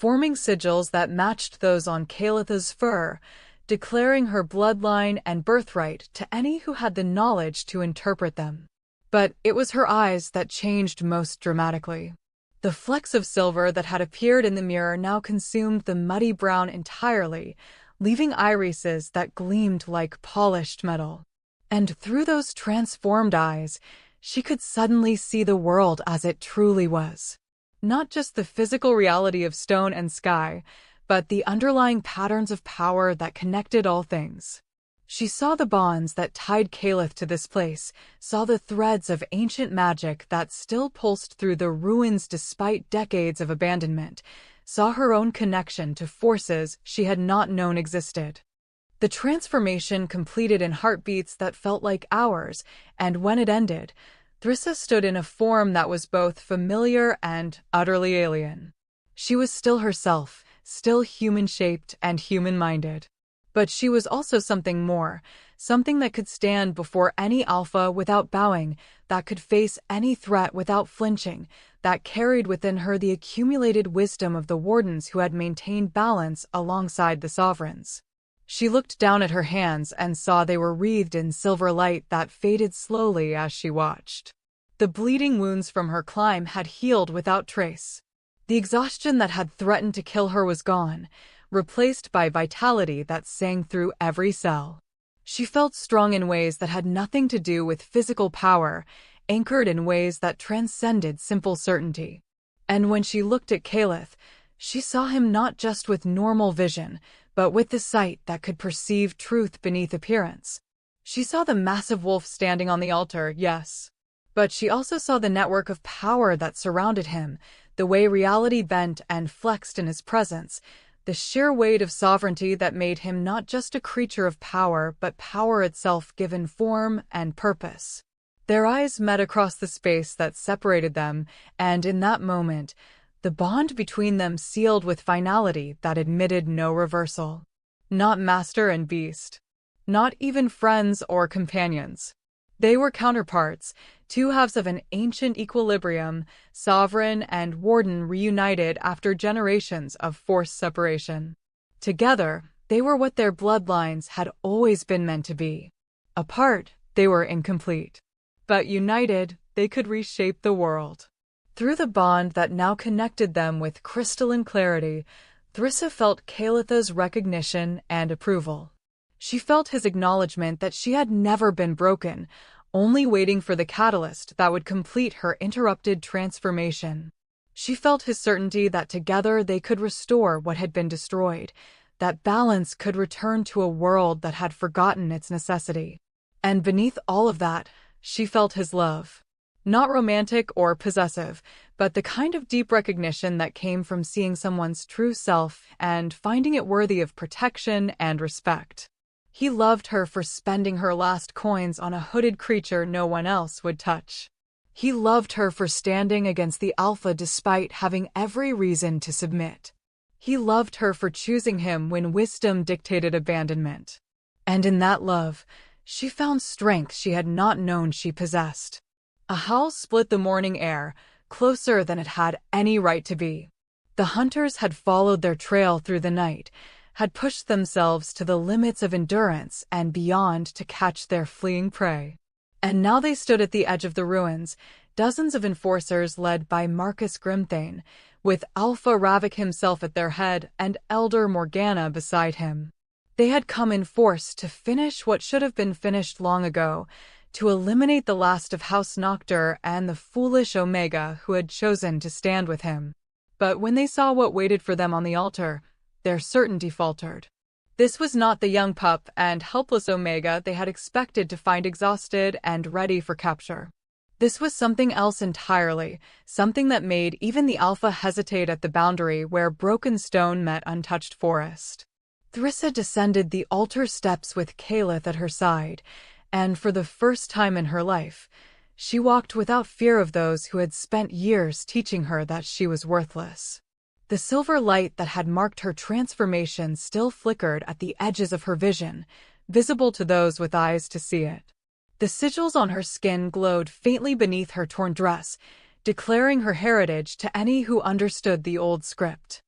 forming sigils that matched those on Calith's fur, declaring her bloodline and birthright to any who had the knowledge to interpret them. But it was her eyes that changed most dramatically. The flecks of silver that had appeared in the mirror now consumed the muddy brown entirely, leaving irises that gleamed like polished metal. And through those transformed eyes, she could suddenly see the world as it truly was. Not just the physical reality of stone and sky, but the underlying patterns of power that connected all things. She saw the bonds that tied Caliph to this place, saw the threads of ancient magic that still pulsed through the ruins despite decades of abandonment, saw her own connection to forces she had not known existed. The transformation completed in heartbeats that felt like hours, and when it ended, Thrissa stood in a form that was both familiar and utterly alien. She was still herself, still human-shaped and human-minded. But she was also something more, something that could stand before any alpha without bowing, that could face any threat without flinching, that carried within her the accumulated wisdom of the wardens who had maintained balance alongside the sovereigns. She looked down at her hands and saw they were wreathed in silver light that faded slowly as she watched. The bleeding wounds from her climb had healed without trace. The exhaustion that had threatened to kill her was gone, replaced by vitality that sang through every cell. She felt strong in ways that had nothing to do with physical power, anchored in ways that transcended simple certainty. And when she looked at Caliph, she saw him not just with normal vision, but with the sight that could perceive truth beneath appearance. She saw the massive wolf standing on the altar, yes. But she also saw the network of power that surrounded him, the way reality bent and flexed in his presence, the sheer weight of sovereignty that made him not just a creature of power, but power itself given form and purpose. Their eyes met across the space that separated them, and in that moment, the bond between them sealed with finality that admitted no reversal. Not master and beast. Not even friends or companions. They were counterparts, two halves of an ancient equilibrium, sovereign and warden reunited after generations of forced separation. Together, they were what their bloodlines had always been meant to be. Apart, they were incomplete. But united, they could reshape the world. Through the bond that now connected them with crystalline clarity, Thrissa felt Kalitha's recognition and approval. She felt his acknowledgement that she had never been broken, only waiting for the catalyst that would complete her interrupted transformation. She felt his certainty that together they could restore what had been destroyed, that balance could return to a world that had forgotten its necessity. And beneath all of that, she felt his love. Not romantic or possessive, but the kind of deep recognition that came from seeing someone's true self and finding it worthy of protection and respect. He loved her for spending her last coins on a hooded creature no one else would touch. He loved her for standing against the Alpha despite having every reason to submit. He loved her for choosing him when wisdom dictated abandonment. And in that love, she found strength she had not known she possessed. A howl split the morning air, closer than it had any right to be. The hunters had followed their trail through the night, had pushed themselves to the limits of endurance and beyond to catch their fleeing prey. And now they stood at the edge of the ruins, dozens of enforcers led by Marcus Grimthane, with Alpha Ravik himself at their head and Elder Morgana beside him. They had come in force to finish what should have been finished long ago, to eliminate the last of House Noctur and the foolish Omega who had chosen to stand with him. But when they saw what waited for them on the altar, their certainty faltered. This was not the young pup and helpless Omega they had expected to find exhausted and ready for capture. This was something else entirely, something that made even the Alpha hesitate at the boundary where broken stone met untouched forest. Thrissa descended the altar steps with Kalith at her side, and for the first time in her life, she walked without fear of those who had spent years teaching her that she was worthless. The silver light that had marked her transformation still flickered at the edges of her vision, visible to those with eyes to see it. The sigils on her skin glowed faintly beneath her torn dress, declaring her heritage to any who understood the old script.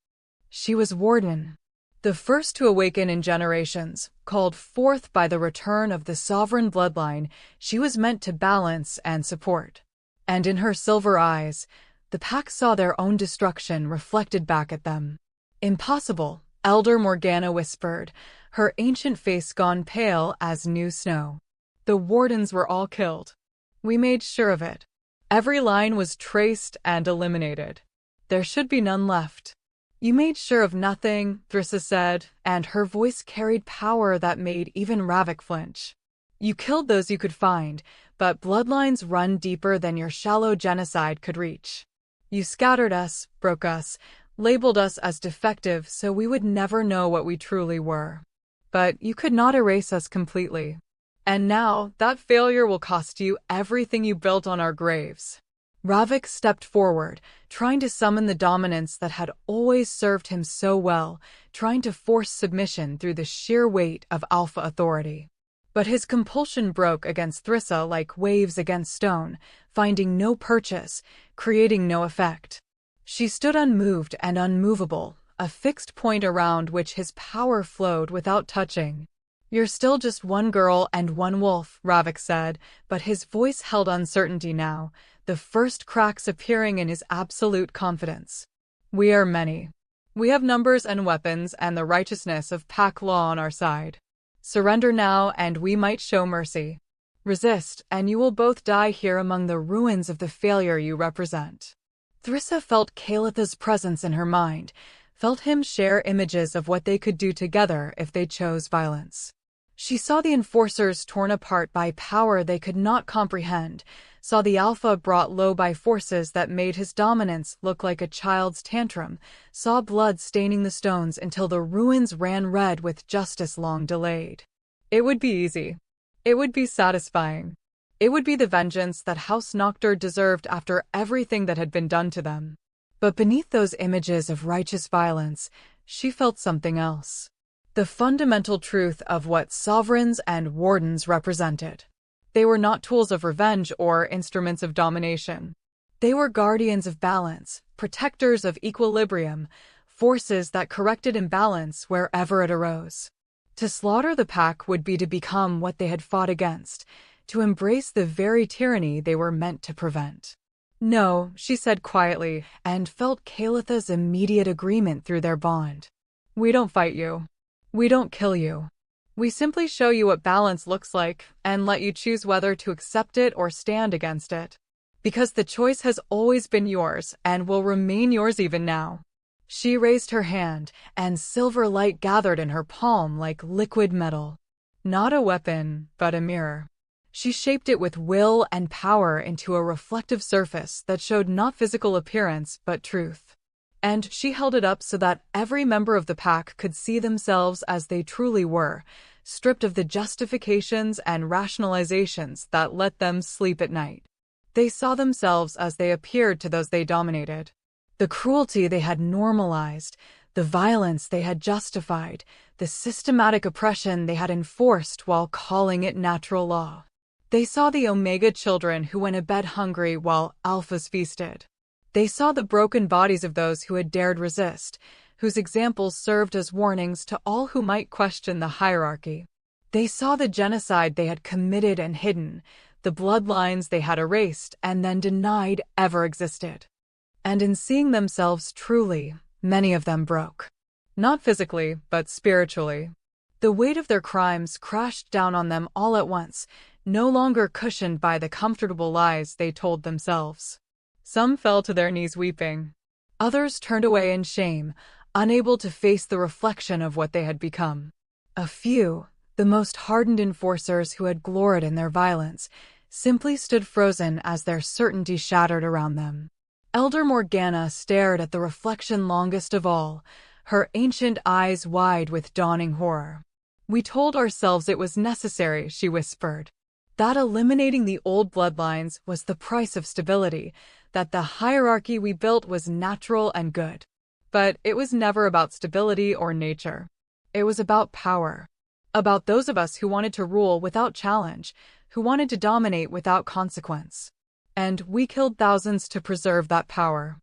She was Warden, the first to awaken in generations, called forth by the return of the sovereign bloodline she was meant to balance and support. And in her silver eyes, the pack saw their own destruction reflected back at them. Impossible, Elder Morgana whispered, her ancient face gone pale as new snow. The wardens were all killed. We made sure of it. Every line was traced and eliminated. There should be none left. You made sure of nothing, Thrissa said, and her voice carried power that made even Ravik flinch. You killed those you could find, but bloodlines run deeper than your shallow genocide could reach. You scattered us, broke us, labeled us as defective so we would never know what we truly were. But you could not erase us completely. And now, that failure will cost you everything you built on our graves. Ravik stepped forward, trying to summon the dominance that had always served him so well, trying to force submission through the sheer weight of Alpha authority. But his compulsion broke against Thrissa like waves against stone, finding no purchase, creating no effect. She stood unmoved and unmovable, a fixed point around which his power flowed without touching. You're still just one girl and one wolf, Ravik said, but his voice held uncertainty now, the first cracks appearing in his absolute confidence. We are many. We have numbers and weapons and the righteousness of pack law on our side. Surrender now and we might show mercy. Resist and you will both die here among the ruins of the failure you represent. Thrissa felt Kalitha's presence in her mind, felt him share images of what they could do together if they chose violence. She saw the enforcers torn apart by power they could not comprehend, saw the Alpha brought low by forces that made his dominance look like a child's tantrum, saw blood staining the stones until the ruins ran red with justice long delayed. It would be easy. It would be satisfying. It would be the vengeance that House Noctur deserved after everything that had been done to them. But beneath those images of righteous violence, she felt something else. The fundamental truth of what sovereigns and wardens represented. They were not tools of revenge or instruments of domination. They were guardians of balance, protectors of equilibrium, forces that corrected imbalance wherever it arose. To slaughter the pack would be to become what they had fought against, to embrace the very tyranny they were meant to prevent. "No," she said quietly, and felt Kalitha's immediate agreement through their bond. "We don't fight you. We don't kill you. We simply show you what balance looks like and let you choose whether to accept it or stand against it. Because the choice has always been yours and will remain yours even now." She raised her hand, and silver light gathered in her palm like liquid metal. Not a weapon, but a mirror. She shaped it with will and power into a reflective surface that showed not physical appearance but truth. And she held it up so that every member of the pack could see themselves as they truly were, stripped of the justifications and rationalizations that let them sleep at night. They saw themselves as they appeared to those they dominated. The cruelty they had normalized, the violence they had justified, the systematic oppression they had enforced while calling it natural law. They saw the Omega children who went to bed hungry while Alphas feasted. They saw the broken bodies of those who had dared resist, whose examples served as warnings to all who might question the hierarchy. They saw the genocide they had committed and hidden, the bloodlines they had erased and then denied ever existed. And in seeing themselves truly, many of them broke. Not physically, but spiritually. The weight of their crimes crashed down on them all at once, no longer cushioned by the comfortable lies they told themselves. Some fell to their knees weeping. Others turned away in shame, unable to face the reflection of what they had become. A few, the most hardened enforcers who had gloried in their violence, simply stood frozen as their certainty shattered around them. Elder Morgana stared at the reflection longest of all, her ancient eyes wide with dawning horror. "We told ourselves it was necessary," she whispered. "That eliminating the old bloodlines was the price of stability, that the hierarchy we built was natural and good. But it was never about stability or nature. It was about power. About those of us who wanted to rule without challenge, who wanted to dominate without consequence. And we killed thousands to preserve that power."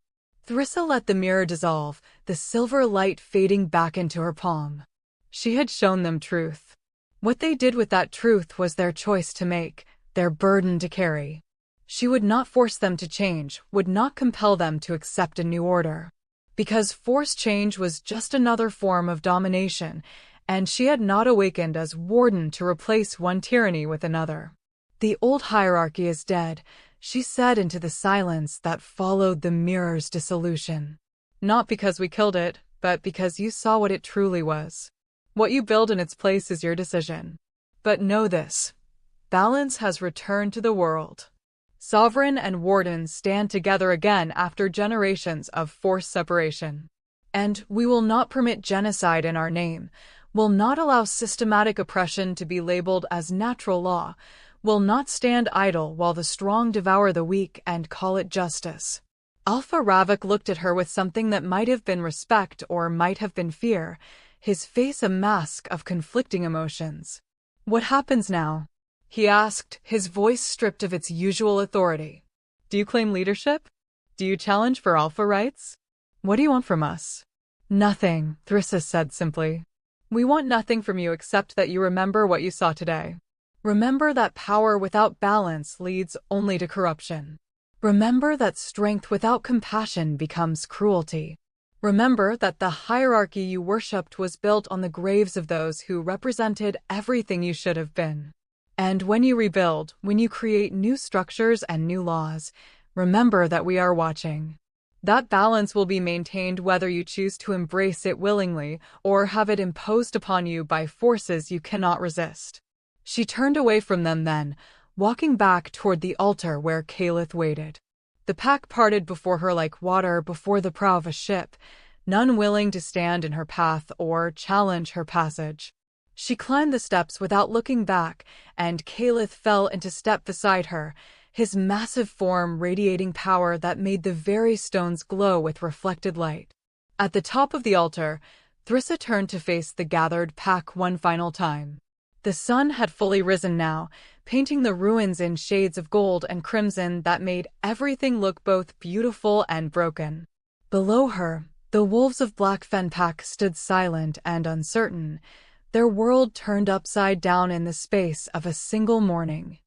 Thrissa let the mirror dissolve, the silver light fading back into her palm. She had shown them truth. What they did with that truth was their choice to make, their burden to carry. She would not force them to change, would not compel them to accept a new order. Because forced change was just another form of domination, and she had not awakened as warden to replace one tyranny with another. "The old hierarchy is dead," she said into the silence that followed the mirror's dissolution. "Not because we killed it, but because you saw what it truly was. What you build in its place is your decision. But know this: balance has returned to the world. Sovereign and warden stand together again after generations of forced separation. And we will not permit genocide in our name, will not allow systematic oppression to be labeled as natural law, will not stand idle while the strong devour the weak and call it justice." Alpha Ravik looked at her with something that might have been respect or might have been fear, his face a mask of conflicting emotions. "What happens now?" he asked, his voice stripped of its usual authority. "Do you claim leadership? Do you challenge for alpha rights? What do you want from us?" "Nothing," Thrissa said simply. "We want nothing from you except that you remember what you saw today. Remember that power without balance leads only to corruption. Remember that strength without compassion becomes cruelty. Remember that the hierarchy you worshipped was built on the graves of those who represented everything you should have been. And when you rebuild, when you create new structures and new laws, remember that we are watching. That balance will be maintained whether you choose to embrace it willingly or have it imposed upon you by forces you cannot resist." She turned away from them then, walking back toward the altar where Kalith waited. The pack parted before her like water before the prow of a ship, none willing to stand in her path or challenge her passage. She climbed the steps without looking back, and Caliph fell into step beside her, his massive form radiating power that made the very stones glow with reflected light. At the top of the altar, Thrissa turned to face the gathered pack one final time. The sun had fully risen now, painting the ruins in shades of gold and crimson that made everything look both beautiful and broken. Below her, the wolves of Black Fen Pack stood silent and uncertain, their world turned upside down in the space of a single morning.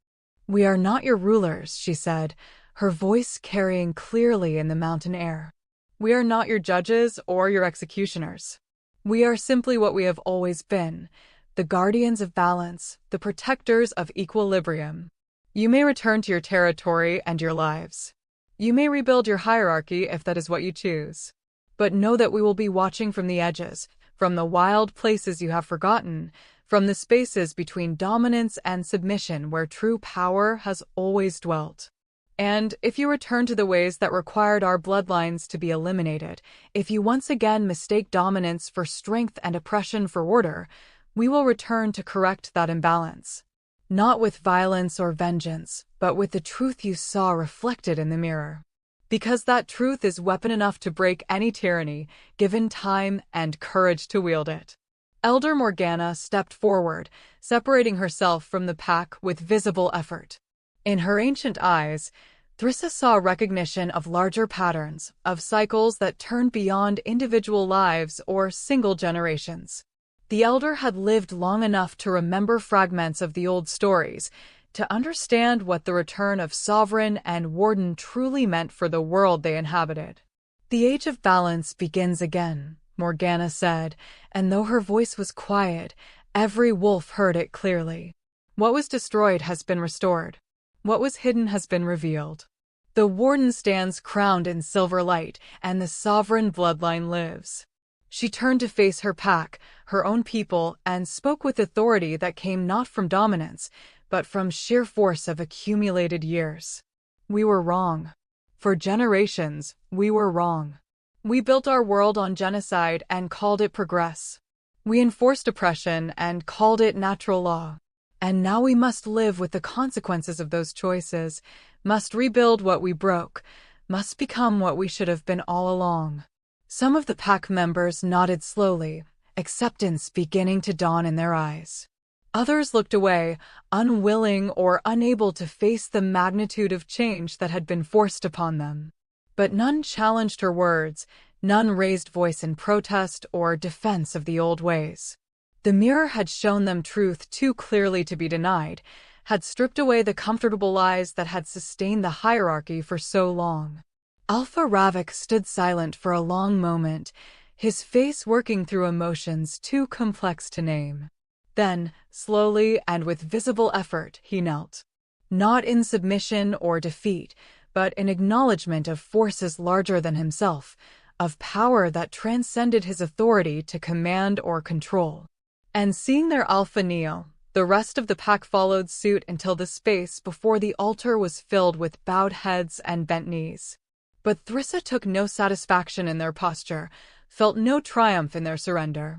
"We are not your rulers," she said, her voice carrying clearly in the mountain air. "We are not your judges or your executioners. We are simply what we have always been, the guardians of balance, the protectors of equilibrium. You may return to your territory and your lives. You may rebuild your hierarchy if that is what you choose. But know that we will be watching from the edges, from the wild places you have forgotten, from the spaces between dominance and submission where true power has always dwelt. And if you return to the ways that required our bloodlines to be eliminated, if you once again mistake dominance for strength and oppression for order, we will return to correct that imbalance. Not with violence or vengeance, but with the truth you saw reflected in the mirror. Because that truth is weapon enough to break any tyranny, given time and courage to wield it." Elder Morgana stepped forward, separating herself from the pack with visible effort. In her ancient eyes, Thrissa saw recognition of larger patterns, of cycles that turned beyond individual lives or single generations. The elder had lived long enough to remember fragments of the old stories, to understand what the return of Sovereign and Warden truly meant for the world they inhabited. "The age of balance begins again," Morgana said, and though her voice was quiet, every wolf heard it clearly. "What was destroyed has been restored. What was hidden has been revealed. The Warden stands crowned in silver light, and the Sovereign bloodline lives." She turned to face her pack, her own people, and spoke with authority that came not from dominance, but from sheer force of accumulated years. "We were wrong. For generations, we were wrong. We built our world on genocide and called it progress. We enforced oppression and called it natural law. And now we must live with the consequences of those choices, must rebuild what we broke, must become what we should have been all along." Some of the pack members nodded slowly, acceptance beginning to dawn in their eyes. Others looked away, unwilling or unable to face the magnitude of change that had been forced upon them. But none challenged her words, none raised voice in protest or defense of the old ways. The mirror had shown them truth too clearly to be denied, had stripped away the comfortable lies that had sustained the hierarchy for so long. Alpha Ravik stood silent for a long moment, his face working through emotions too complex to name. Then, slowly and with visible effort, he knelt. Not in submission or defeat, but in acknowledgement of forces larger than himself, of power that transcended his authority to command or control. And seeing their Alpha kneel, the rest of the pack followed suit until the space before the altar was filled with bowed heads and bent knees. But Thrissa took no satisfaction in their posture, felt no triumph in their surrender.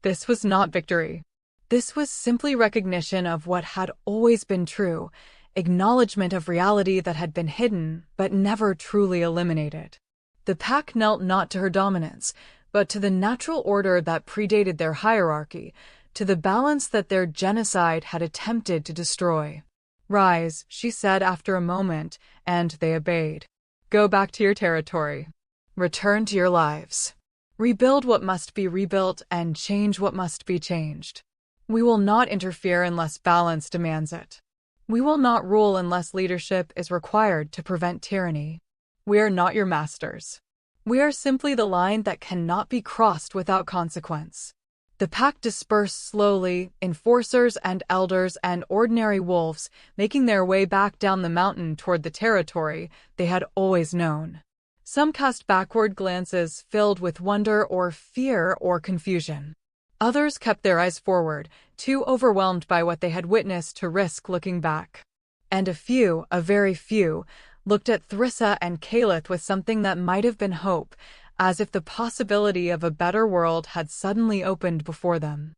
This was not victory. This was simply recognition of what had always been true, acknowledgement of reality that had been hidden but never truly eliminated. The pack knelt not to her dominance, but to the natural order that predated their hierarchy, to the balance that their genocide had attempted to destroy. "Rise," she said after a moment, and they obeyed. "Go back to your territory. Return to your lives. Rebuild what must be rebuilt and change what must be changed. We will not interfere unless balance demands it. We will not rule unless leadership is required to prevent tyranny. We are not your masters. We are simply the line that cannot be crossed without consequence." The pack dispersed slowly, enforcers and elders and ordinary wolves making their way back down the mountain toward the territory they had always known. Some cast backward glances filled with wonder or fear or confusion. Others kept their eyes forward, too overwhelmed by what they had witnessed to risk looking back. And a very few, looked at Thrissa and Caliph with something that might have been hope, as if the possibility of a better world had suddenly opened before them.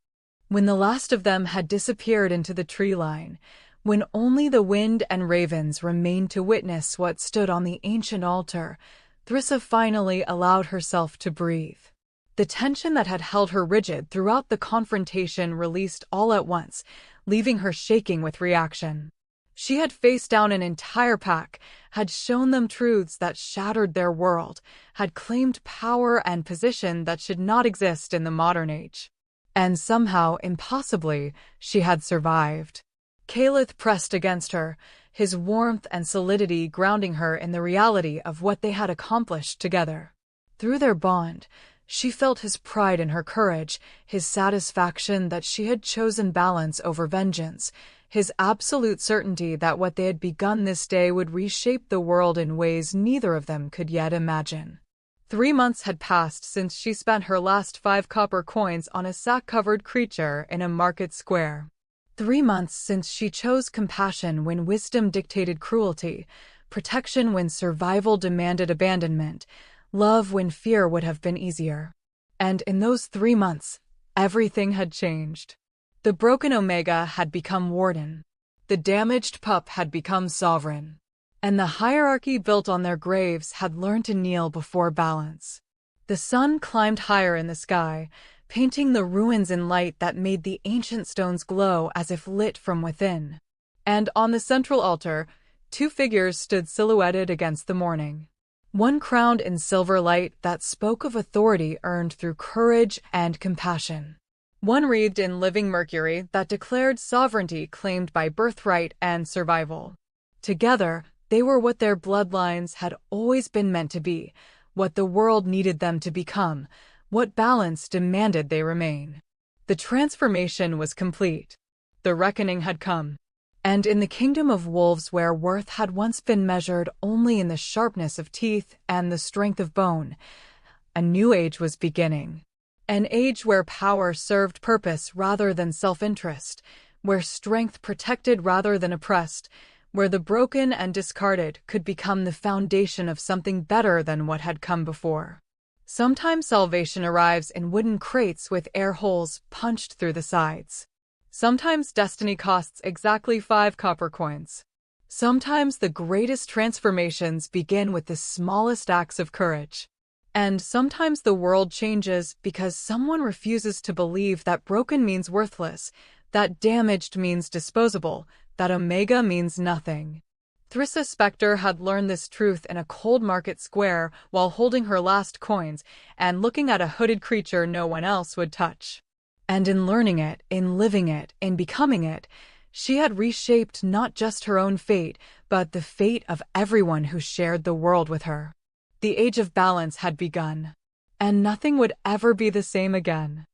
When the last of them had disappeared into the tree line, when only the wind and ravens remained to witness what stood on the ancient altar, Thrissa finally allowed herself to breathe. The tension that had held her rigid throughout the confrontation released all at once, leaving her shaking with reaction. She had faced down an entire pack, had shown them truths that shattered their world, had claimed power and position that should not exist in the modern age. And somehow, impossibly, she had survived. Calith pressed against her, his warmth and solidity grounding her in the reality of what they had accomplished together. Through their bond, she felt his pride in her courage, his satisfaction that she had chosen balance over vengeance, his absolute certainty that what they had begun this day would reshape the world in ways neither of them could yet imagine. 3 months had passed since she spent her last 5 copper coins on a sack-covered creature in a market square. 3 months since she chose compassion when wisdom dictated cruelty, protection when survival demanded abandonment, love when fear would have been easier. And in those 3 months, everything had changed. The broken Omega had become warden. The damaged pup had become sovereign. And the hierarchy built on their graves had learned to kneel before balance. The sun climbed higher in the sky, painting the ruins in light that made the ancient stones glow as if lit from within. And on the central altar, 2 figures stood silhouetted against the morning. One crowned in silver light that spoke of authority earned through courage and compassion. One wreathed in living mercury that declared sovereignty claimed by birthright and survival. Together, they were what their bloodlines had always been meant to be, what the world needed them to become, what balance demanded they remain. The transformation was complete. The reckoning had come. And in the kingdom of wolves where worth had once been measured only in the sharpness of teeth and the strength of bone, a new age was beginning. An age where power served purpose rather than self-interest, where strength protected rather than oppressed, where the broken and discarded could become the foundation of something better than what had come before. Sometimes salvation arrives in wooden crates with air holes punched through the sides. Sometimes destiny costs exactly 5 copper coins. Sometimes the greatest transformations begin with the smallest acts of courage. And sometimes the world changes because someone refuses to believe that broken means worthless, that damaged means disposable, that Omega means nothing. Thrissa Spectre had learned this truth in a cold market square while holding her last coins and looking at a hooded creature no one else would touch. And in learning it, in living it, in becoming it, she had reshaped not just her own fate, but the fate of everyone who shared the world with her. The age of balance had begun, and nothing would ever be the same again.